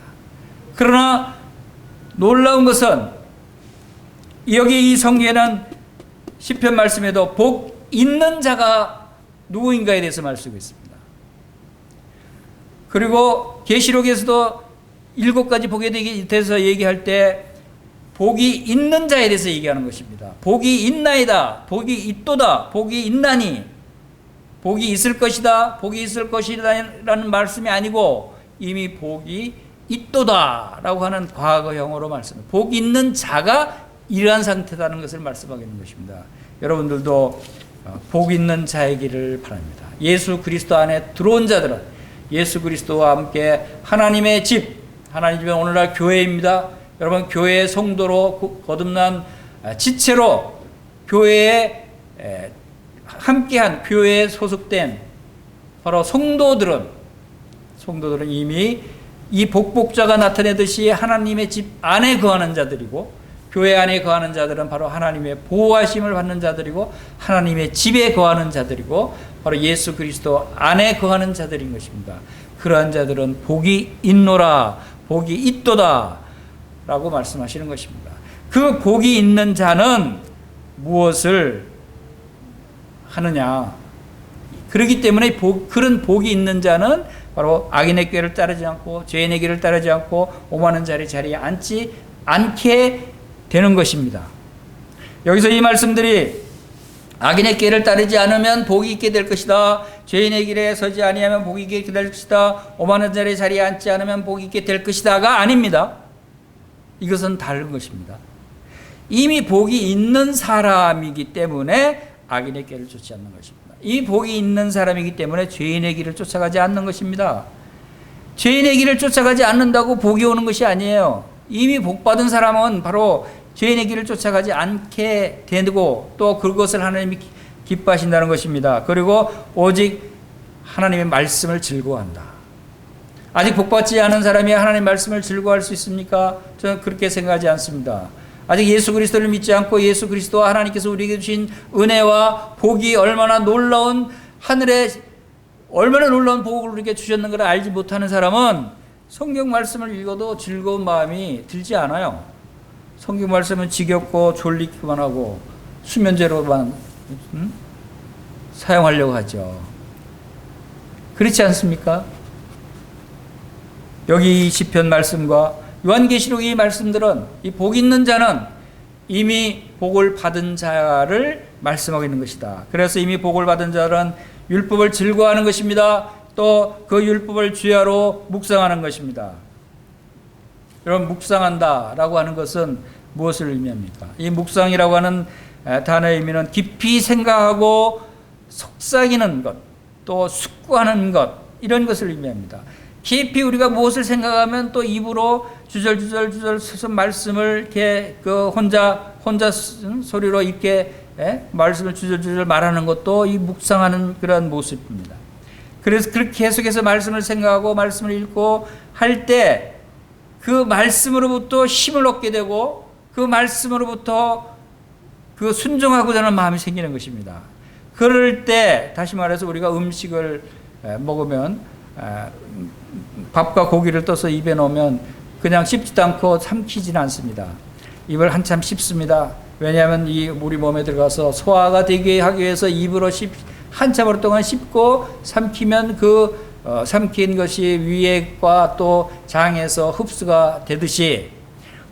그러나 놀라운 것은 여기 이 성경에는 시편 말씀에도 복 있는 자가 누구인가에 대해서 말씀하고 있습니다. 그리고 계시록에서도 7가지 복에 대해서 얘기할 때 복이 있는 자에 대해서 얘기하는 것입니다. 복이 있나이다, 복이 있도다, 복이 있나니, 복이 있을 것이다, 복이 있을 것이라는 말씀이 아니고 이미 복이 있도다 라고 하는 과거형으로 말씀합니다. 복 있는 자가 이러한 상태라는 것을 말씀하고 있는 것입니다. 여러분들도 복 있는 자이기를 바랍니다. 예수 그리스도 안에 들어온 자들은, 예수 그리스도와 함께 하나님의 집, 하나님 집은 오늘날 교회입니다. 여러분, 교회의 성도로 거듭난 지체로 교회에 함께한, 교회에 소속된 바로 성도들은 이미 이 복복자가 나타내듯이 하나님의 집 안에 거하는 자들이고, 교회 안에 거하는 자들은 바로 하나님의 보호하심을 받는 자들이고, 하나님의 집에 거하는 자들이고, 바로 예수 그리스도 안에 거하는 자들인 것입니다. 그러한 자들은 복이 있노라, 복이 있도다 라고 말씀하시는 것입니다. 그 복이 있는 자는 무엇을 하느냐? 그렇기 때문에 그런 복이 있는 자는 바로 악인의 꾀를 따르지 않고 죄인의 길을 따르지 않고 오만한 자리에 앉지 않게 되는 것입니다. 여기서 이 말씀들이 악인의 꾀를 따르지 않으면 복이 있게 될 것이다, 죄인의 길에 서지 아니하면 복이 있게 될 것이다, 오만한 자리에 앉지 않으면 복이 있게 될 것이다가 아닙니다. 이것은 다른 것입니다. 이미 복이 있는 사람이기 때문에 악인의 꾀를 쫓지 않는 것입니다. 이 복이 있는 사람이기 때문에 죄인의 길을 쫓아가지 않는 것입니다. 죄인의 길을 쫓아가지 않는다고 복이 오는 것이 아니에요. 이미 복받은 사람은 바로 죄인의 길을 쫓아가지 않게 되고, 또 그것을 하나님이 기뻐하신다는 것입니다. 그리고 오직 하나님의 말씀을 즐거워한다. 아직 복받지 않은 사람이 하나님의 말씀을 즐거워할 수 있습니까? 저는 그렇게 생각하지 않습니다. 아직 예수 그리스도를 믿지 않고 예수 그리스도와 하나님께서 우리에게 주신 은혜와 복이 얼마나 놀라운, 하늘에 얼마나 놀라운 복을 우리에게 주셨는가를 알지 못하는 사람은 성경 말씀을 읽어도 즐거운 마음이 들지 않아요. 성경 말씀은 지겹고 졸리기만 하고 수면제로만 사용하려고 하죠. 그렇지 않습니까? 여기 이 시편 말씀과 요한계시록의 말씀들은 이 복 있는 자는 이미 복을 받은 자를 말씀하고 있는 것이다. 그래서 이미 복을 받은 자는 율법을 즐거워하는 것입니다. 또 그 율법을 주야로 묵상하는 것입니다. 여러분, 묵상한다라고 하는 것은 무엇을 의미합니까? 이 묵상이라고 하는 단어의 의미는 깊이 생각하고 속삭이는 것, 또 숙고하는 것, 이런 것을 의미합니다. 깊이 우리가 무엇을 생각하면 또 입으로 주절주절 서서 말씀을 이렇게 혼자 소리로 이렇게 말씀을 주절주절 말하는 것도 이 묵상하는 그런 모습입니다. 그래서 그렇게 계속해서 말씀을 생각하고 말씀을 읽고 할 때 그 말씀으로부터 힘을 얻게 되고 그 말씀으로부터 그 순종하고자 하는 마음이 생기는 것입니다. 그럴 때 다시 말해서 우리가 음식을 먹으면 밥과 고기를 떠서 입에 넣으면 그냥 씹지도 않고 삼키지는 않습니다. 입을 한참 씹습니다. 왜냐하면 우리 몸에 들어가서 소화가 되게 하기 위해서 입으로 한참 오랫동안 씹고 삼키면 삼킨 것이 위액과 또 장에서 흡수가 되듯이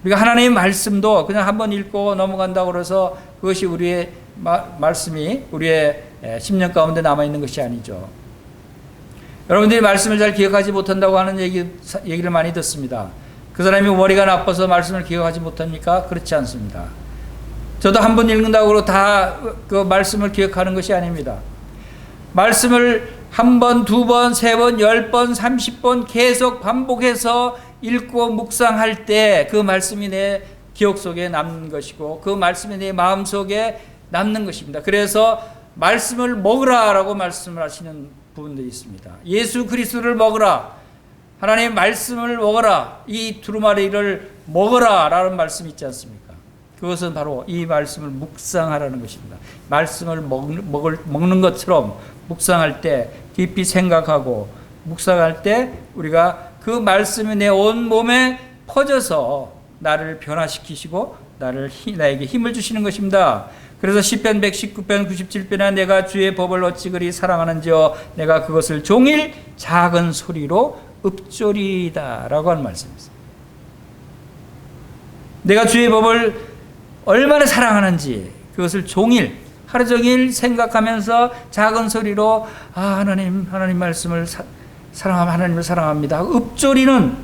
우리가 하나님의 말씀도 그냥 한번 읽고 넘어간다고 해서 그것이 우리의 말씀이 우리의 심령 가운데 남아있는 것이 아니죠. 여러분들이 말씀을 잘 기억하지 못한다고 하는 얘기를 많이 듣습니다. 그 사람이 머리가 나빠서 말씀을 기억하지 못합니까? 그렇지 않습니다. 저도 한 번 읽는다고 다 그 말씀을 기억하는 것이 아닙니다. 말씀을 한 번, 두 번, 세 번, 10번, 30번 계속 반복해서 읽고 묵상할 때 그 말씀이 내 기억 속에 남는 것이고 그 말씀이 내 마음 속에 남는 것입니다. 그래서 말씀을 먹으라라고 말씀을 하시는 부분들이 있습니다. 예수 그리스도를 먹으라, 하나님의 말씀을 먹어라, 이 두루마리를 먹어라 라는 말씀이 있지 않습니까? 그것은 바로 이 말씀을 묵상하라는 것입니다. 말씀을 먹는 것처럼 묵상할 때 깊이 생각하고 묵상할 때 우리가 그 말씀이 내 온 몸에 퍼져서 나를 변화시키시고 나에게 힘을 주시는 것입니다. 그래서 시편 119편 97편에 내가 주의 법을 어찌 그리 사랑하는지요 내가 그것을 종일 작은 소리로 읊조리이다 라고 하는 말씀입니다. 내가 주의 법을 얼마나 사랑하는지 그것을 종일 하루 종일 생각하면서 작은 소리로 하나님 말씀을 하나님을 사랑합니다 읊조리는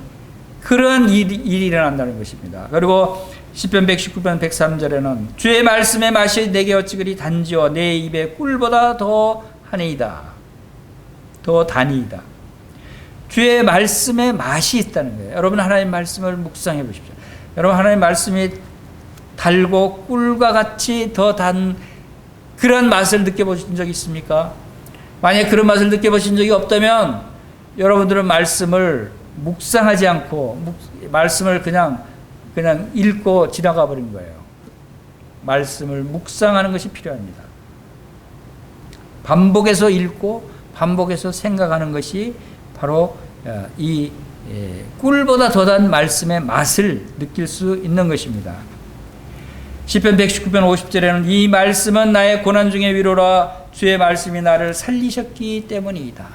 그런 일이 일어난다는 것입니다. 그리고 시편 119편 103절에는 주의 말씀의 맛이 내게 어찌 그리 단지요 내 입에 꿀보다 더 하니이다, 더 다니이다. 주의 말씀에 맛이 있다는 거예요. 여러분 하나님 말씀을 묵상해 보십시오. 여러분 하나님 말씀이 달고 꿀과 같이 더 단 그런 맛을 느껴보신 적이 있습니까? 만약 그런 맛을 느껴보신 적이 없다면 여러분들은 말씀을 묵상하지 않고 말씀을 그냥 읽고 지나가 버린 거예요. 말씀을 묵상하는 것이 필요합니다. 반복해서 읽고 반복해서 생각하는 것이 바로 이 꿀보다 더 단 말씀의 맛을 느낄 수 있는 것입니다. 시편 119편 50절에는 이 말씀은 나의 고난 중의 위로라 주의 말씀이 나를 살리셨기 때문이다.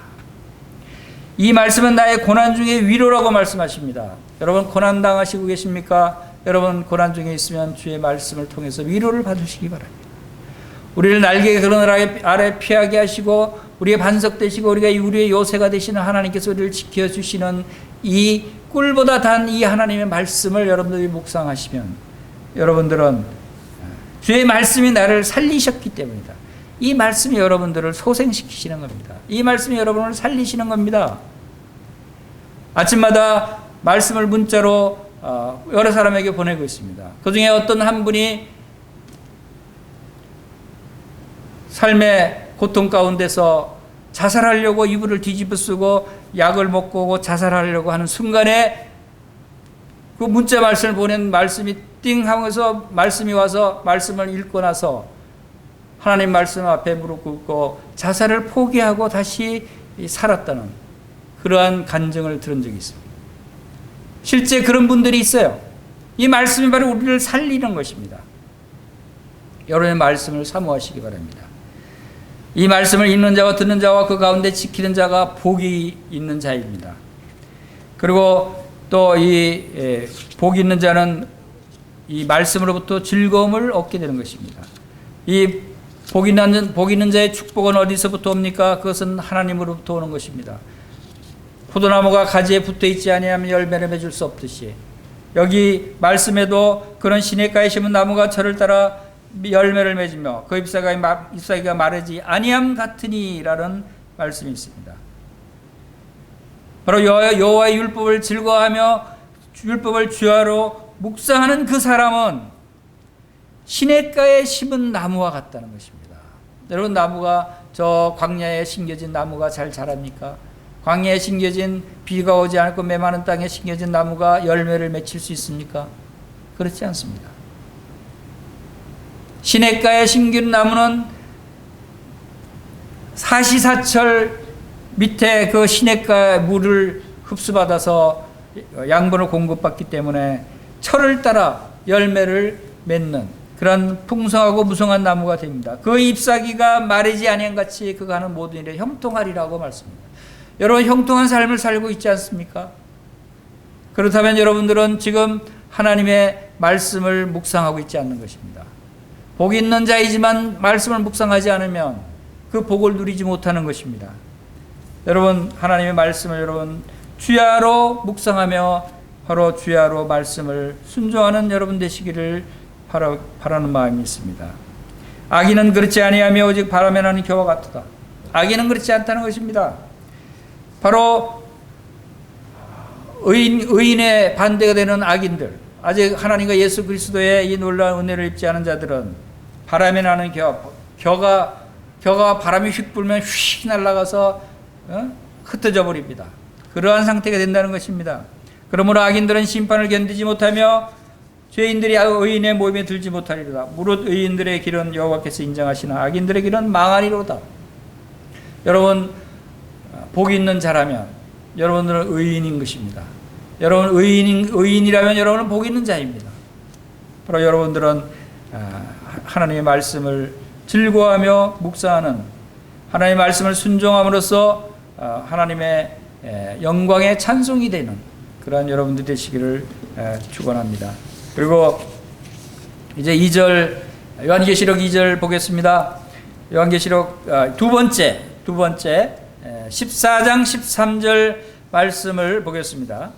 이 말씀은 나의 고난 중의 위로라고 말씀하십니다. 여러분 고난 당하시고 계십니까? 여러분 고난 중에 있으면 주의 말씀을 통해서 위로를 받으시기 바랍니다. 우리를 날개 그늘 아래 피하게 하시고 우리의 반석 되시고 우리의 요새가 되시는 하나님께서 우리를 지켜주시는 이 꿀보다 단 이 하나님의 말씀을 여러분들이 묵상하시면 여러분들은 주의 말씀이 나를 살리셨기 때문이다. 이 말씀이 여러분들을 소생시키시는 겁니다. 이 말씀이 여러분을 살리시는 겁니다. 아침마다 말씀을 문자로 여러 사람에게 보내고 있습니다. 그 중에 어떤 한 분이 삶의 고통 가운데서 자살하려고 이불을 뒤집어 쓰고 약을 먹고 오고 자살하려고 하는 순간에 그 문자 말씀을 보낸 말씀이 띵 하면서 말씀이 와서 말씀을 읽고 나서 하나님 말씀 앞에 무릎 꿇고 자살을 포기하고 다시 살았다는 그러한 간증을 들은 적이 있습니다. 실제 그런 분들이 있어요. 이 말씀이 바로 우리를 살리는 것입니다. 여러분의 말씀을 사모하시기 바랍니다. 이 말씀을 읽는 자와 듣는 자와 그 가운데 지키는 자가 복이 있는 자입니다. 그리고 또 이 복이 있는 자는 이 말씀으로부터 즐거움을 얻게 되는 것입니다. 이 복 있는 자의 축복은 어디서부터 옵니까? 그것은 하나님으로부터 오는 것입니다. 포도나무가 가지에 붙어 있지 아니하면 열매를 맺을 수 없듯이 여기 말씀에도 그런 시냇가에 심은 나무가 저를 따라 열매를 맺으며 그 잎사귀가 마르지 아니함 같으니라는 말씀이 있습니다. 바로 여호와의 율법을 즐거워하며 율법을 주야로 묵상하는 그 사람은 시냇가에 심은 나무와 같다는 것입니다. 여러분 나무가 저 광야에 심겨진 나무가 잘 자랍니까? 광야에 심겨진 비가 오지 않고 메마른 땅에 심겨진 나무가 열매를 맺힐 수 있습니까? 그렇지 않습니다. 시냇가에 심긴 나무는 사시사철 밑에 그 시냇가의 물을 흡수받아서 양분을 공급받기 때문에 철을 따라 열매를 맺는 그런 풍성하고 무성한 나무가 됩니다. 그 잎사귀가 마르지 아니한 같이 그가 하는 모든 일에 형통하리라고 말씀합니다. 여러분 형통한 삶을 살고 있지 않습니까? 그렇다면 여러분들은 지금 하나님의 말씀을 묵상하고 있지 않는 것입니다. 복 있는 자이지만 말씀을 묵상하지 않으면 그 복을 누리지 못하는 것입니다. 여러분 하나님의 말씀을 여러분 주야로 묵상하며 바로 주야로 말씀을 순종하는 여러분 되시기를 바라는 마음이 있습니다. 악인은 그렇지 아니하며 오직 바람에 나는 겨와 같도다. 악인은 그렇지 않다는 것입니다. 바로 의인의 반대가 되는 악인들, 아직 하나님과 예수 그리스도의 이 놀라운 은혜를 입지 않은 자들은 바람에 나는 겨가 바람이 휙 불면 휙 날아가서 흩어져 버립니다. 그러한 상태가 된다는 것입니다. 그러므로 악인들은 심판을 견디지 못하며 죄인들이 의인의 모임에 들지 못하리로다. 무릇 의인들의 길은 여호와께서 인정하시나 악인들의 길은 망하리로다. 여러분 복이 있는 자라면 여러분들은 의인인 것입니다. 여러분 의인이라면 여러분은 복이 있는 자입니다. 바로 여러분들은 하나님의 말씀을 즐거워하며 묵상하는 하나님의 말씀을 순종함으로써 하나님의 영광의 찬송이 되는 그러한 여러분들 되시기를 축원합니다. 그리고 이제 2절 요한계시록 2절 보겠습니다. 요한계시록 두 번째 14장 13절 말씀을 보겠습니다.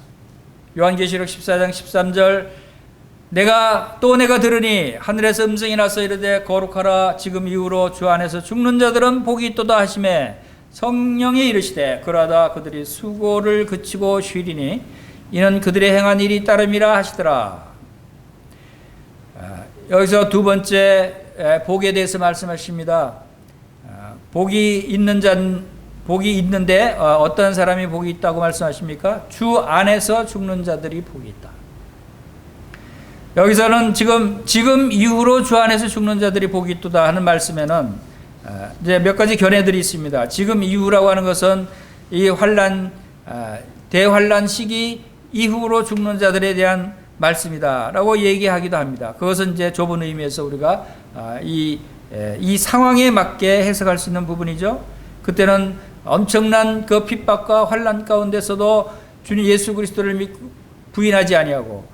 요한계시록 14장 13절 내가 들으니 하늘에서 음성이 나서 이르되 거룩하라 지금 이후로 주 안에서 죽는 자들은 복이 있도다 하시매 성령이 이르시되 그러다 그들이 수고를 그치고 쉬리니 이는 그들의 행한 일이 따름이라 하시더라. 여기서 두 번째 복에 대해서 말씀하십니다. 복이 있는데 어떤 사람이 복이 있다고 말씀하십니까? 주 안에서 죽는 자들이 복이 있다. 여기서는 지금 이후로 주 안에서 죽는 자들이 복이 있도다 하는 말씀에는 이제 몇 가지 견해들이 있습니다. 지금 이후라고 하는 것은 이 환란, 대환란 시기 이후로 죽는 자들에 대한 말씀이다라고 얘기하기도 합니다. 그것은 이제 좁은 의미에서 우리가 이 상황에 맞게 해석할 수 있는 부분이죠. 그때는 엄청난 그 핍박과 환란 가운데서도 주님 예수 그리스도를 부인하지 아니하고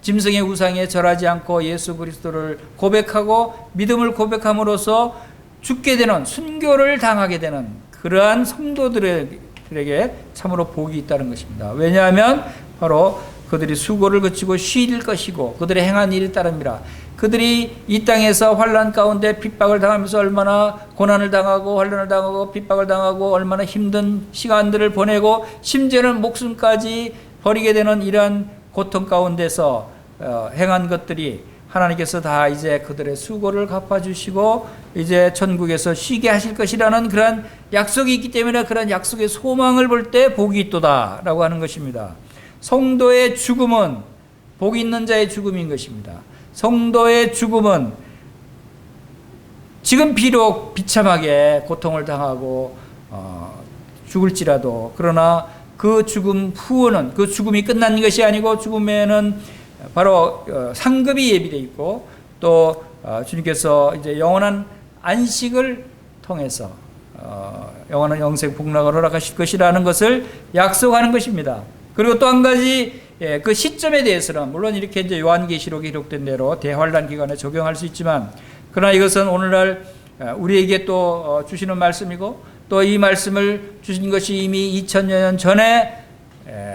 짐승의 우상에 절하지 않고 예수 그리스도를 고백하고 믿음을 고백함으로써 죽게 되는, 순교를 당하게 되는 그러한 성도들에게 참으로 복이 있다는 것입니다. 왜냐하면 바로 그들이 수고를 그치고 쉴 것이고 그들의 행한 일이 따릅니다. 그들이 이 땅에서 환난 가운데 핍박을 당하면서 얼마나 고난을 당하고 환난을 당하고 핍박을 당하고 얼마나 힘든 시간들을 보내고 심지어는 목숨까지 버리게 되는 이러한 고통 가운데서 행한 것들이 하나님께서 다 이제 그들의 수고를 갚아주시고 이제 천국에서 쉬게 하실 것이라는 그런 약속이 있기 때문에 그런 약속의 소망을 볼 때 복이 있도다 라고 하는 것입니다. 성도의 죽음은 복이 있는 자의 죽음인 것입니다. 성도의 죽음은 지금 비록 비참하게 고통을 당하고 죽을지라도 그러나 그 죽음 후는 그 죽음이 끝난 것이 아니고 죽음에는 바로 상급이 예비되어 있고 또 주님께서 이제 영원한 안식을 통해서 영원한 영생 복락을 허락하실 것이라는 것을 약속하는 것입니다. 그리고 또 한 가지 그 시점에 대해서는 물론 이렇게 이제 요한계시록에 기록된 대로 대환란 기간에 적용할 수 있지만 그러나 이것은 오늘날 우리에게 또 주시는 말씀이고 또 이 말씀을 주신 것이 이미 2000여 년 전에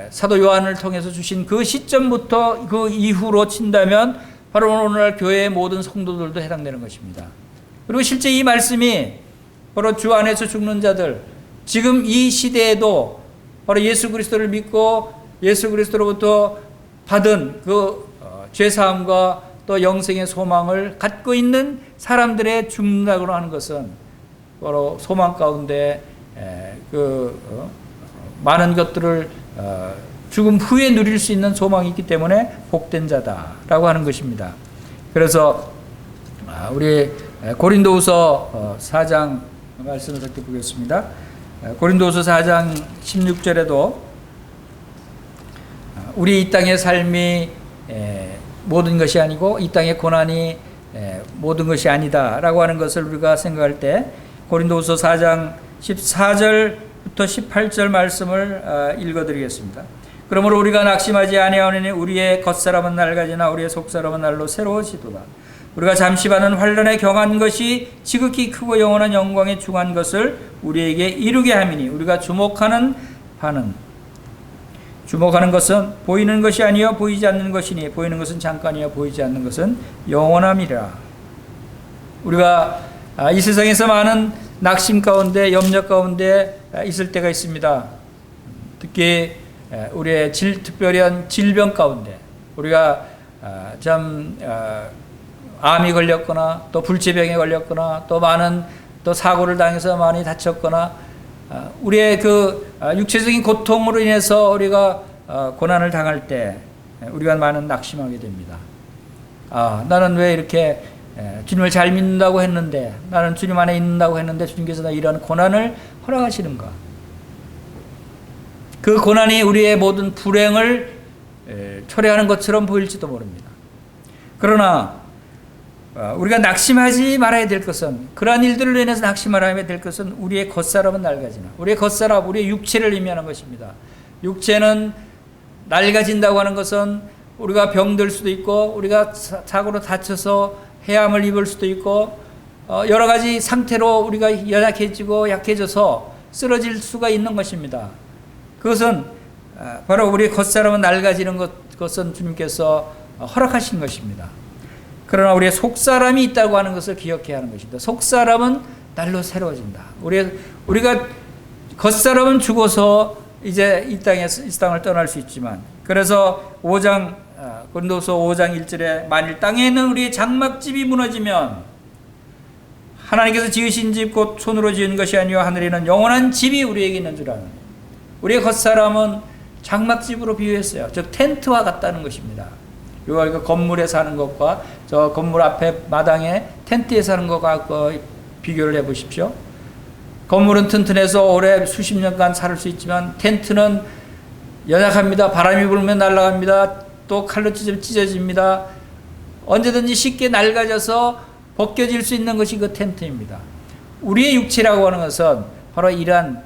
사도 요한을 통해서 주신 그 시점부터 그 이후로 친다면 바로 오늘날 교회의 모든 성도들도 해당되는 것입니다. 그리고 실제 이 말씀이 바로 주 안에서 죽는 자들 지금 이 시대에도 바로 예수 그리스도를 믿고 예수 그리스도로부터 받은 그 죄사함과 또 영생의 소망을 갖고 있는 사람들의 죽는다고 하는 것은 바로 소망 가운데 많은 것들을 죽음 후에 누릴 수 있는 소망이 있기 때문에 복된 자다라고 하는 것입니다. 그래서 우리 고린도후서 4장 말씀을 살펴보겠습니다. 고린도후서 4장 16절에도 우리 이 땅의 삶이 모든 것이 아니고 이 땅의 고난이 모든 것이 아니다라고 하는 것을 우리가 생각할 때 고린도후서 4장 14절부터 18절 말씀을 읽어드리겠습니다. 그러므로 우리가 낙심하지 아니하오니 우리의 겉사람은 낡아지나 우리의 속사람은 날로 새로워지도다. 우리가 잠시 받는 환난에 경한 것이 지극히 크고 영원한 영광에 중한 것을 우리에게 이루게 함이니 우리가 주목하는 것은 보이는 것이 아니요 보이지 않는 것이니 보이는 것은 잠깐이요 보이지 않는 것은 영원함이라. 우리가 이 세상에서 많은 낙심 가운데 염려 가운데 있을 때가 있습니다. 특히 우리의 특별한 질병 가운데 우리가 암이 걸렸거나 또 불치병에 걸렸거나 또 많은 또 사고를 당해서 많이 다쳤거나 우리의 그 육체적인 고통으로 인해서 우리가 고난을 당할 때 우리가 많은 낙심하게 됩니다. 나는 왜 이렇게 주님을 잘 믿는다고 했는데 나는 주님 안에 있는다고 했는데 주님께서 나 이런 고난을 허락하시는가? 그 고난이 우리의 모든 불행을 초래하는 것처럼 보일지도 모릅니다. 그러나 우리가 낙심하지 말아야 될 것은 그러한 일들로 인해서 낙심 말아야 될 것은 우리의 겉사람은 낡아지나 우리의 겉사람 우리의 육체를 의미하는 것입니다. 육체는 낡아진다고 하는 것은 우리가 병들 수도 있고 우리가 사고로 다쳐서 해함을 입을 수도 있고 여러 가지 상태로 우리가 연약해지고 약해져서 쓰러질 수가 있는 것입니다. 그것은 바로 우리의 겉사람은 낡아지는 것은 주님께서 허락하신 것입니다. 그러나 우리의 속사람이 있다고 하는 것을 기억해야 하는 것입니다. 속사람은 날로 새로워진다. 우리가 겉사람은 죽어서 이제 이 땅을 떠날 수 있지만, 그래서 고린도서 5장 1절에 만일 땅에 있는 우리의 장막집이 무너지면 하나님께서 지으신 집 곧 손으로 지은 것이 아니요 하늘에 있는 영원한 집이 우리에게 있는 줄 아는. 우리의 겉사람은 장막집으로 비유했어요. 즉 텐트와 같다는 것입니다. 우리가 건물에 사는 것과 저 건물 앞에 마당에 텐트에 사는 것과 비교를 해보십시오. 건물은 튼튼해서 오래 수십 년간 살 수 있지만 텐트는 연약합니다. 바람이 불면 날아갑니다. 또 칼로 찢어집니다. 언제든지 쉽게 낡아져서 벗겨질 수 있는 것이 그 텐트입니다. 우리의 육체라고 하는 것은 바로 이러한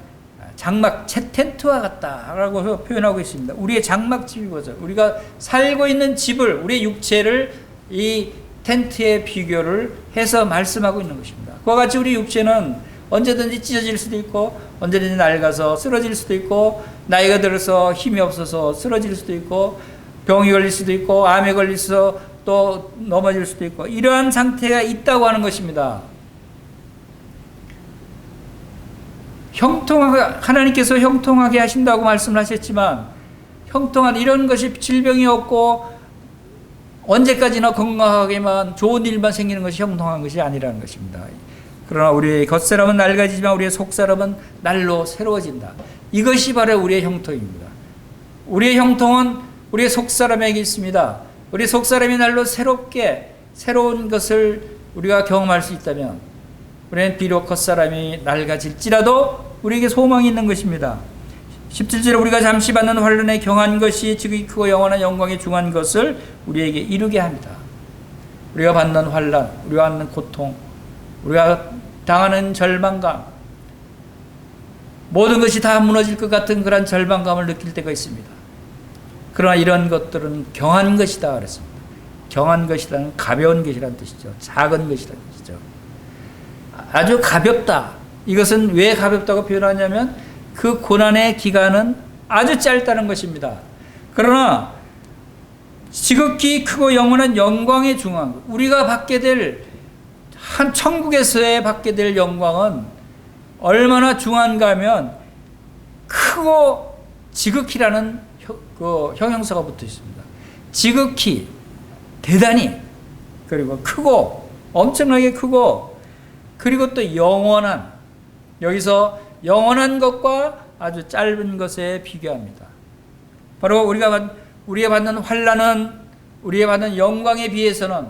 장막 텐트와 같다라고 표현하고 있습니다. 우리의 장막집이거든요. 우리가 살고 있는 집을, 우리의 육체를 이 텐트에 비교를 해서 말씀하고 있는 것입니다. 그와 같이 우리 육체는 언제든지 찢어질 수도 있고, 언제든지 낡아서 쓰러질 수도 있고, 나이가 들어서 힘이 없어서 쓰러질 수도 있고, 병이 걸릴 수도 있고, 암에 걸려서 또 넘어질 수도 있고, 이러한 상태가 있다고 하는 것입니다. 하나님께서 형통하게 하신다고 말씀을 하셨지만, 형통한 이런 것이 질병이 없고 언제까지나 건강하게만 좋은 일만 생기는 것이 형통한 것이 아니라는 것입니다. 그러나 우리의 겉사람은 낡아지지만 우리의 속사람은 날로 새로워진다. 이것이 바로 우리의 형통입니다. 우리의 형통은 우리의 속사람에게 있습니다. 우리 속사람이 날로 새로운 것을 우리가 경험할 수 있다면 우리는 비록 겉사람이 낡아질지라도 우리에게 소망이 있는 것입니다. 17절에 우리가 잠시 받는 환난에 경한 것이 지극히 크고 영원한 영광에 중한 것을 우리에게 이루게 합니다. 우리가 받는 환난, 우리가 받는 고통, 우리가 당하는 절망감, 모든 것이 다 무너질 것 같은 그런 절망감을 느낄 때가 있습니다. 그러나 이런 것들은 경한 것이다 그랬습니다. 경한 것이라는 가벼운 것이라는 뜻이죠. 작은 것이라는 뜻이죠. 아주 가볍다. 이것은 왜 가볍다고 표현하냐면 그 고난의 기간은 아주 짧다는 것입니다. 그러나 지극히 크고 영원한 영광에 중한 것, 우리가 받게 될 천국에서의 받게 될 영광은 얼마나 중한가 하면 크고 지극히라는 그 형용사가 붙어 있습니다. 지극히, 대단히, 그리고 크고, 엄청나게 크고, 그리고 또 영원한, 여기서 영원한 것과 아주 짧은 것에 비교합니다. 바로 우리가 받는 환난은 우리가 받는 영광에 비해서는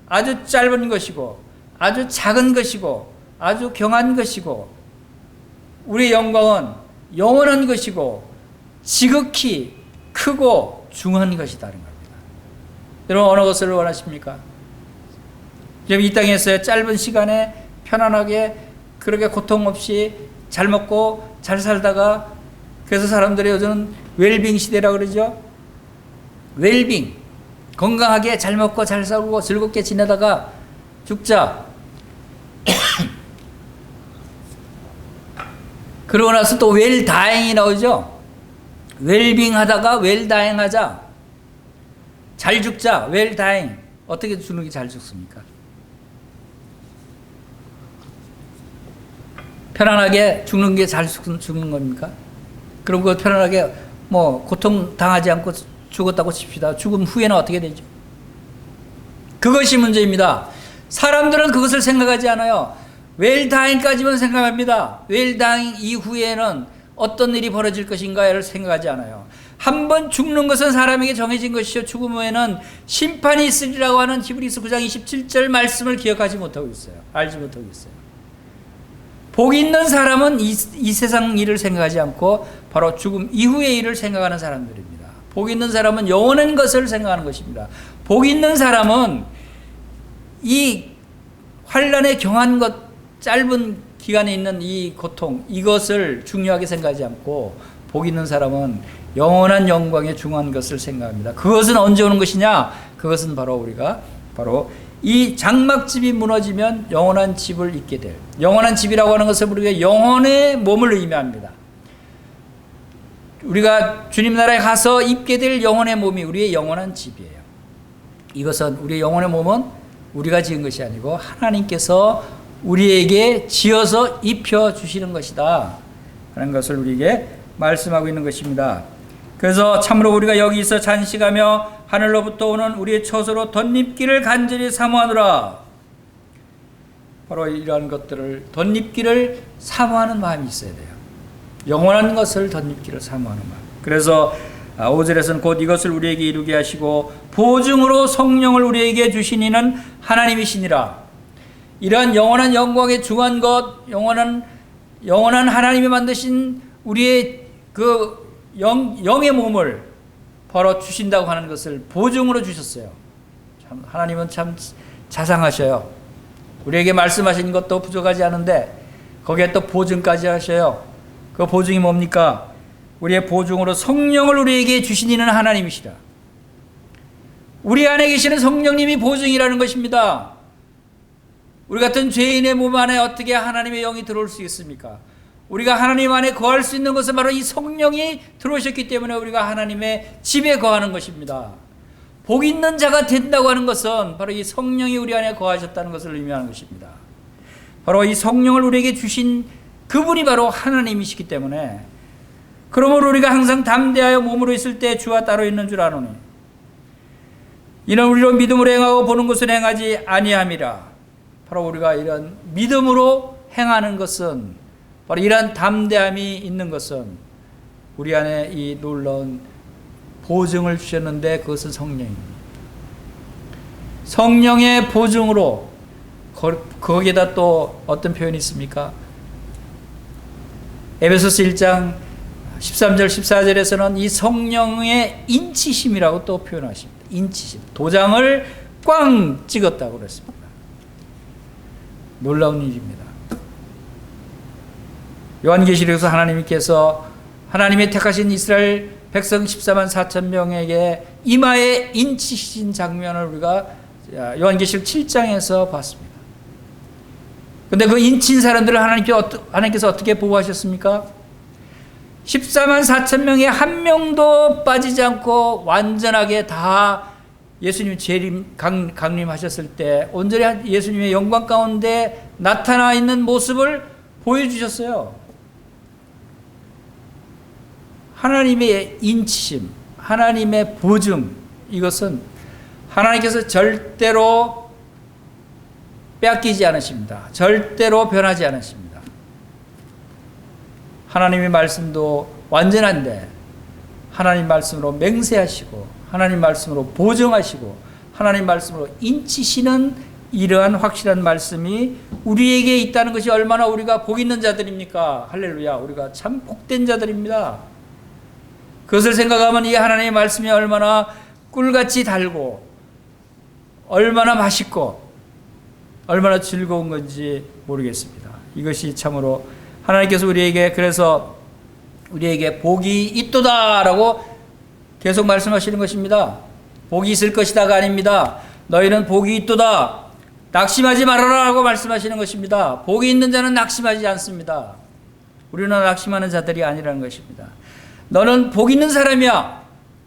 아주 짧은 것이고 아주 작은 것이고 아주 경한 것이고, 우리의 영광은 영원한 것이고 지극히 크고 중한 것이다는 겁니다. 여러분, 어느 것을 원하십니까? 지금 이 땅에서의 짧은 시간에 편안하게 그렇게 고통 없이 잘 먹고 잘 살다가, 그래서 사람들이 요즘은 웰빙 시대라고 그러죠. 웰빙, 건강하게 잘 먹고 잘 살고 즐겁게 지내다가 죽자. 그러고 나서 또 웰다잉이 나오죠. 웰빙 하다가 웰다잉 하자. 잘 죽자, 웰다잉. 어떻게 죽는 게 잘 죽습니까? 편안하게 죽는 게 잘 죽는 겁니까? 그럼 그 편안하게 고통 당하지 않고 죽었다고 칩시다. 죽음 후에는 어떻게 되죠? 그것이 문제입니다. 사람들은 그것을 생각하지 않아요. 웰다잉까지만 생각합니다. 웰다잉 이후에는 어떤 일이 벌어질 것인가를 생각하지 않아요. 한 번 죽는 것은 사람에게 정해진 것이요, 죽음 후에는 심판이 있으리라고 하는 히브리서 9장 27절 말씀을 기억하지 못하고 있어요. 알지 못하고 있어요. 복 있는 사람은 이 세상 일을 생각하지 않고 바로 죽음 이후의 일을 생각하는 사람들입니다. 복 있는 사람은 영원한 것을 생각하는 것입니다. 복 있는 사람은 이 환난의 경한 것, 짧은 기간에 있는 이 고통, 이것을 중요하게 생각하지 않고 복 있는 사람은 영원한 영광에 중한 것을 생각합니다. 그것은 언제 오는 것이냐? 그것은 바로 이 장막집이 무너지면 영원한 집을 잊게 될, 영원한 집이라고 하는 것은 우리가 영혼의 몸을 의미합니다. 우리가 주님 나라에 가서 입게 될 영혼의 몸이 우리의 영원한 집이에요. 이것은 우리의 영혼의 몸은 우리가 지은 것이 아니고 하나님께서 우리에게 지어서 입혀주시는 것이다 하는 것을 우리에게 말씀하고 있는 것입니다. 그래서 참으로 우리가 여기서 잔식하며 하늘로부터 오는 우리의 처소로 덧입기를 간절히 사모하노라. 바로 이러한 것들을 덧입기를 사모하는 마음이 있어야 돼요. 영원한 것을 덧입기를 사모하는 마음. 그래서 5절에서는 곧 이것을 우리에게 이루게 하시고 보증으로 성령을 우리에게 주신 이는 하나님이시니라. 이러한 영원한 영광에 중한 것, 영원한 하나님이 만드신 우리의 그 영의 몸을 바로 주신다고 하는 것을 보증으로 주셨어요. 참 하나님은 참 자상하셔요. 우리에게 말씀하신 것도 부족하지 않은데 거기에 또 보증까지 하셔요. 그 보증이 뭡니까? 우리의 보증으로 성령을 우리에게 주신 이는 하나님이시라. 우리 안에 계시는 성령님이 보증이라는 것입니다. 우리 같은 죄인의 몸 안에 어떻게 하나님의 영이 들어올 수 있습니까? 우리가 하나님 안에 거할 수 있는 것은 바로 이 성령이 들어오셨기 때문에 우리가 하나님의 집에 거하는 것입니다. 복 있는 자가 된다고 하는 것은 바로 이 성령이 우리 안에 거하셨다는 것을 의미하는 것입니다. 바로 이 성령을 우리에게 주신 그분이 바로 하나님이시기 때문에, 그러므로 우리가 항상 담대하여 몸으로 있을 때 주와 따로 있는 줄 아노니 이는 우리로 믿음으로 행하고 보는 것을 행하지 아니함이라. 바로 우리가 이런 믿음으로 행하는 것은, 바로 이러한 담대함이 있는 것은 우리 안에 이 놀라운 보증을 주셨는데 그것은 성령입니다. 성령의 보증으로, 거기에다 또 어떤 표현이 있습니까? 에베소서 1장 13절 14절에서는 이 성령의 인치심이라고 또 표현하십니다. 인치심. 도장을 꽝 찍었다고 그랬습니다. 놀라운 일입니다. 요한계시록에서 하나님께서 하나님의 택하신 이스라엘 백성 14만 4천 명에게 이마에 인치신 장면을 우리가 요한계시록 7장에서 봤습니다. 그런데 그 인친 사람들을 하나님께서 어떻게 보호하셨습니까? 14만 4천 명에 한 명도 빠지지 않고 완전하게 다 예수님 강림하셨을 때 온전히 예수님의 영광 가운데 나타나 있는 모습을 보여주셨어요. 하나님의 인치심, 하나님의 보증, 이것은 하나님께서 절대로 빼앗기지 않으십니다. 절대로 변하지 않으십니다. 하나님의 말씀도 완전한데 하나님 말씀으로 맹세하시고 하나님 말씀으로 보증하시고 하나님 말씀으로 인치시는 이러한 확실한 말씀이 우리에게 있다는 것이 얼마나 우리가 복 있는 자들입니까? 할렐루야. 우리가 참 복된 자들입니다. 그것을 생각하면 이 하나님의 말씀이 얼마나 꿀같이 달고 얼마나 맛있고 얼마나 즐거운 건지 모르겠습니다. 이것이 참으로 하나님께서 우리에게, 그래서 우리에게 복이 있도다라고 계속 말씀하시는 것입니다. 복이 있을 것이다가 아닙니다. 너희는 복이 있도다, 낙심하지 말아라 라고 말씀하시는 것입니다. 복이 있는 자는 낙심하지 않습니다. 우리는 낙심하는 자들이 아니라는 것입니다. 너는 복 있는 사람이야.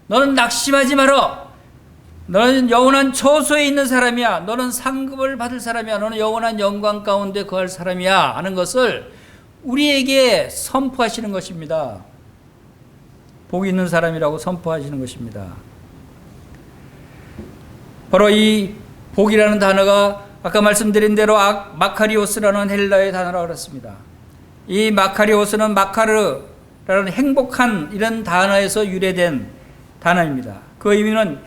너는 낙심하지 말어. 너는 영원한 처소에 있는 사람이야. 너는 상급을 받을 사람이야. 너는 영원한 영광 가운데 거할 사람이야 하는 것을 우리에게 선포하시는 것입니다. 복 있는 사람이라고 선포하시는 것입니다. 바로 이 복이라는 단어가 아까 말씀드린 대로 마카리오스라는 헬라의 단어라고 그랬습니다. 이 마카리오스는 마카르라는 행복한 이런 단어에서 유래된 단어입니다. 그 의미는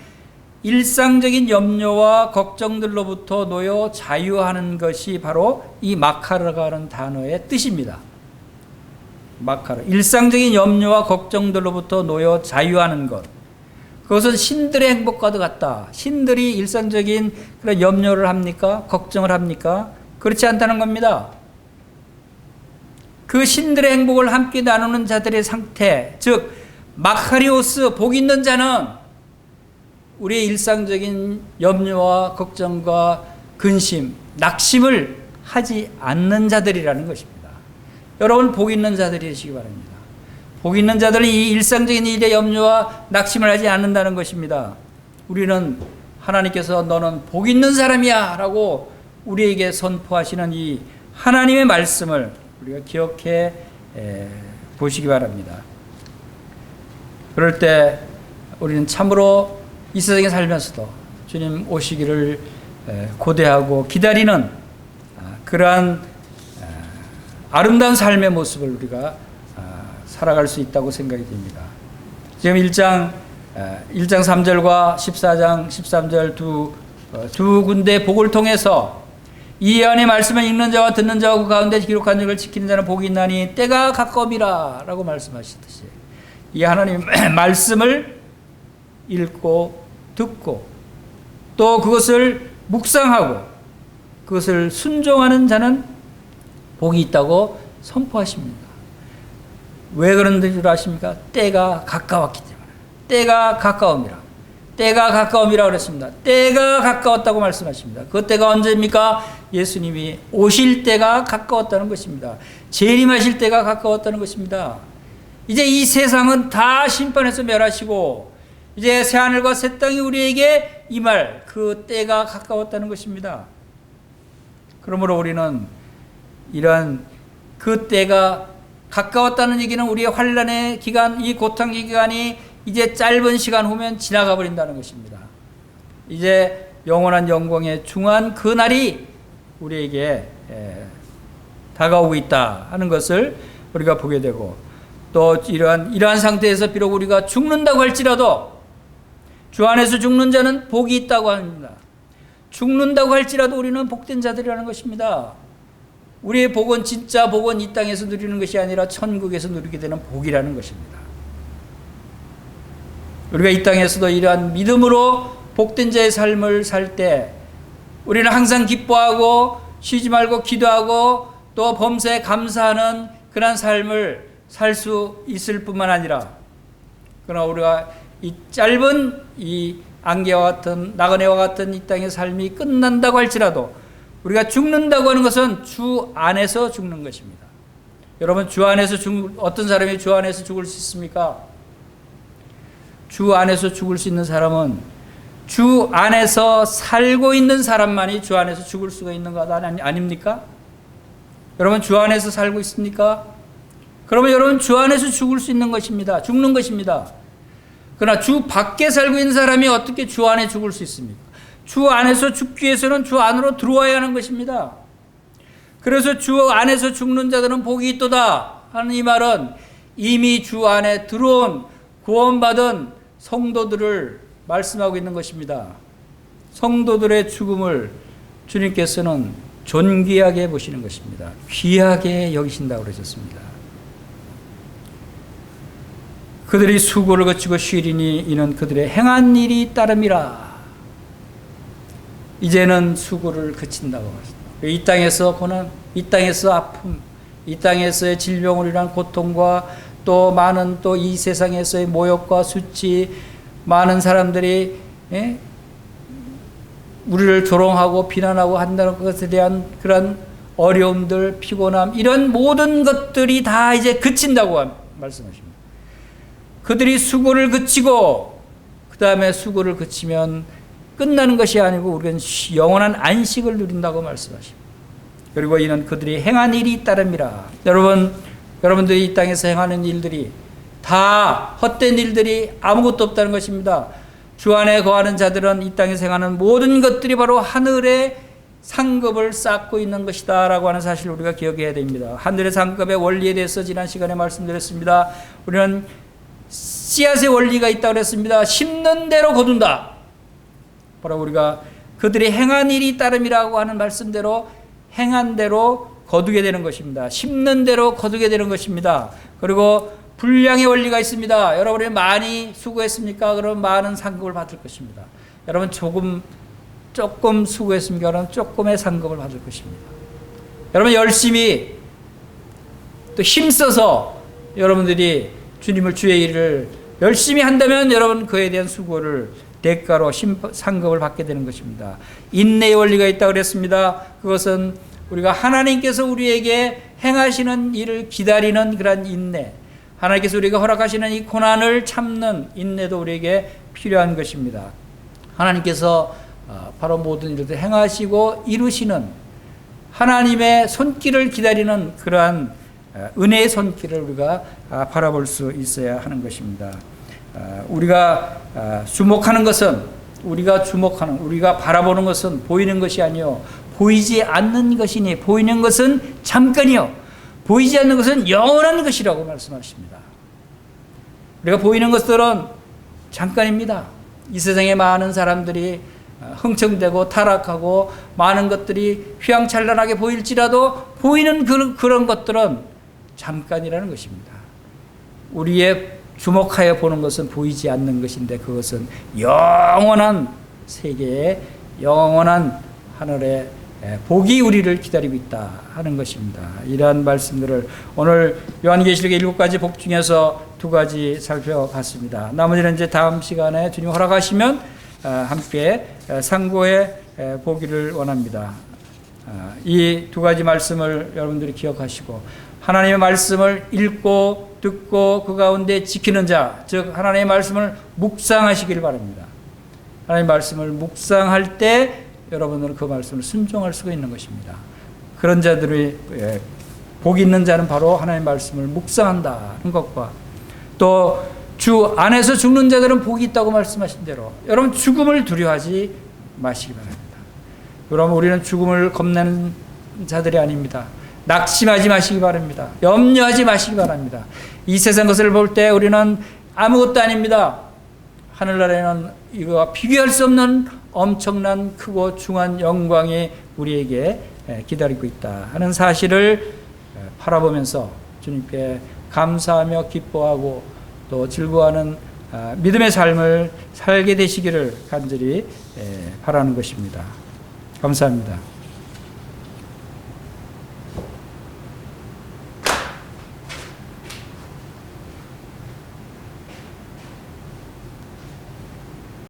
일상적인 염려와 걱정들로부터 놓여 자유하는 것이 바로 이 마카르가 하는 단어의 뜻입니다. 마카르, 일상적인 염려와 걱정들로부터 놓여 자유하는 것. 그것은 신들의 행복과도 같다. 신들이 일상적인 그런 염려를 합니까? 걱정을 합니까? 그렇지 않다는 겁니다. 그 신들의 행복을 함께 나누는 자들의 상태, 즉 마카리오스, 복 있는 자는 우리의 일상적인 염려와 걱정과 근심, 낙심을 하지 않는 자들이라는 것입니다. 여러분, 복 있는 자들이 되시기 바랍니다. 복 있는 자들은 이 일상적인 일에 염려와 낙심을 하지 않는다는 것입니다. 우리는 하나님께서 너는 복 있는 사람이야 라고 우리에게 선포하시는 이 하나님의 말씀을 우리가 기억해 보시기 바랍니다. 그럴 때 우리는 참으로 이 세상에 살면서도 주님 오시기를 고대하고 기다리는 그러한 아름다운 삶의 모습을 우리가 살아갈 수 있다고 생각이 됩니다. 지금 1장 3절과 14장 13절 두 군데 복을 통해서 이 예언의 말씀을 읽는 자와 듣는 자와 그 가운데 기록한 적을 지키는 자는 복이 있나니 때가 가까움이라 라고 말씀하시듯이 이 하나님의 말씀을 읽고 듣고 또 그것을 묵상하고 그것을 순종하는 자는 복이 있다고 선포하십니다. 왜 그런 줄 아십니까? 때가 가까웠기 때문에. 때가 가까움이라. 때가 가까움이라 그랬습니다. 때가 가까웠다고 말씀하십니다. 그 때가 언제입니까? 예수님이 오실 때가 가까웠다는 것입니다. 재림하실 때가 가까웠다는 것입니다. 이제 이 세상은 다 심판해서 멸하시고 이제 새하늘과 새 땅이 우리에게 임할 그 때가 가까웠다는 것입니다. 그러므로 우리는 이러한 그 때가 가까웠다는 얘기는 우리의 환난의 기간, 이 고통의 기간이 이제 짧은 시간 후면 지나가 버린다는 것입니다. 이제 영원한 영광의 중한 그 날이 우리에게 다가오고 있다 하는 것을 우리가 보게 되고 또 이러한 상태에서 비록 우리가 죽는다고 할지라도 주 안에서 죽는 자는 복이 있다고 합니다. 죽는다고 할지라도 우리는 복된 자들이라는 것입니다. 우리의 복은 진짜 복은 이 땅에서 누리는 것이 아니라 천국에서 누리게 되는 복이라는 것입니다. 우리가 이 땅에서도 이러한 믿음으로 복된 자의 삶을 살 때 우리는 항상 기뻐하고 쉬지 말고 기도하고 또 범사에 감사하는 그런 삶을 살 수 있을 뿐만 아니라 그러나 우리가 이 짧은 이 안개와 같은 나그네와 같은 이 땅의 삶이 끝난다고 할지라도 우리가 죽는다고 하는 것은 주 안에서 죽는 것입니다. 여러분 주 안에서 어떤 사람이 주 안에서 죽을 수 있습니까? 주 안에서 죽을 수 있는 사람은 주 안에서 살고 있는 사람만이 주 안에서 죽을 수가 있는 것 아닙니까? 여러분 주 안에서 살고 있습니까? 그러면 여러분 주 안에서 죽을 수 있는 것입니다. 죽는 것입니다. 그러나 주 밖에 살고 있는 사람이 어떻게 주 안에 죽을 수 있습니까? 주 안에서 죽기 위해서는 주 안으로 들어와야 하는 것입니다. 그래서 주 안에서 죽는 자들은 복이 있도다 하는 이 말은 이미 주 안에 들어온 구원받은 성도들을 말씀하고 있는 것입니다. 성도들의 죽음을 주님께서는 존귀하게 보시는 것입니다. 귀하게 여기신다고 그러셨습니다. 그들이 수고를 거치고 쉬리니 이는 그들의 행한 일이 따름이라. 이제는 수고를 그친다고 하십니다. 이 땅에서 고난, 이 땅에서 아픔, 이 땅에서의 질병으로 인한 고통과 또 많은 또 이 세상에서의 모욕과 수치, 많은 사람들이 우리를 조롱하고 비난하고 한다는 것에 대한 그런 어려움들, 피곤함, 이런 모든 것들이 다 이제 그친다고 말씀하십니다. 그들이 수고를 그치고 그 다음에 수고를 그치면 끝나는 것이 아니고 우리는 영원한 안식을 누린다고 말씀하십니다. 그리고 이는 그들이 행한 일이 따름이라. 여러분들이 이 땅에서 행하는 일들이 다 헛된 일들이 아무것도 없다는 것입니다. 주 안에 거하는 자들은 이 땅에서 행하는 모든 것들이 바로 하늘의 상급을 쌓고 있는 것이다 라고 하는 사실을 우리가 기억해야 됩니다. 하늘의 상급의 원리에 대해서 지난 시간에 말씀드렸습니다. 우리는 씨앗의 원리가 있다고 그랬습니다. 심는 대로 거둔다. 바로 우리가 그들이 행한 일이 따름이라고 하는 말씀대로 행한 대로 거두게 되는 것입니다. 심는 대로 거두게 되는 것입니다. 그리고 분량의 원리가 있습니다. 여러분이 많이 수고했습니까? 그러면 많은 상급을 받을 것입니다. 여러분 조금 수고했습니까? 그러면 조금의 상급을 받을 것입니다. 여러분 열심히 또 힘써서 여러분들이 주님을 주의 일을 열심히 한다면 여러분 그에 대한 수고를 대가로 상급을 받게 되는 것입니다. 인내의 원리가 있다고 그랬습니다. 그것은 우리가 하나님께서 우리에게 행하시는 일을 기다리는 그런 인내, 하나님께서 우리가 허락하시는 이 고난을 참는 인내도 우리에게 필요한 것입니다. 하나님께서 바로 모든 일을 행하시고 이루시는 하나님의 손길을 기다리는 그러한 은혜의 손길을 우리가 바라볼 수 있어야 하는 것입니다. 우리가 주목하는 것은 우리가 바라보는 것은 보이는 것이 아니요 보이지 않는 것이니 보이는 것은 잠깐이요 보이지 않는 것은 영원한 것이라고 말씀하십니다. 우리가 보이는 것들은 잠깐입니다. 이 세상에 많은 사람들이 흥청대고 타락하고 많은 것들이 휘황찬란하게 보일지라도 보이는 그런 것들은 잠깐이라는 것입니다. 우리의 주목하여 보는 것은 보이지 않는 것인데 그것은 영원한 세계의 영원한 하늘의 복이 우리를 기다리고 있다 하는 것입니다. 이러한 말씀들을 오늘 요한계시록의 7가지 복 중에서 2가지 살펴봤습니다. 나머지는 이제 다음 시간에 주님 허락하시면 함께 상고해 보기를 원합니다. 이 2가지 말씀을 여러분들이 기억하시고 하나님의 말씀을 읽고 듣고 그 가운데 지키는 자, 즉 하나님의 말씀을 묵상하시길 바랍니다. 하나님의 말씀을 묵상할 때 여러분들은 그 말씀을 순종할 수가 있는 것입니다. 그런 자들이 복이 있는 자는 바로 하나님의 말씀을 묵상한다는 것과 또 주 안에서 죽는 자들은 복이 있다고 말씀하신 대로 여러분 죽음을 두려워하지 마시기 바랍니다. 그럼 우리는 죽음을 겁내는 자들이 아닙니다. 낙심하지 마시기 바랍니다. 염려하지 마시기 바랍니다. 이 세상 것을 볼 때 우리는 아무것도 아닙니다. 하늘나라에는 이거와 비교할 수 없는 엄청난 크고 중한 영광이 우리에게 기다리고 있다 하는 사실을 바라보면서 주님께 감사하며 기뻐하고 또 즐거워하는 믿음의 삶을 살게 되시기를 간절히 바라는 것입니다. 감사합니다.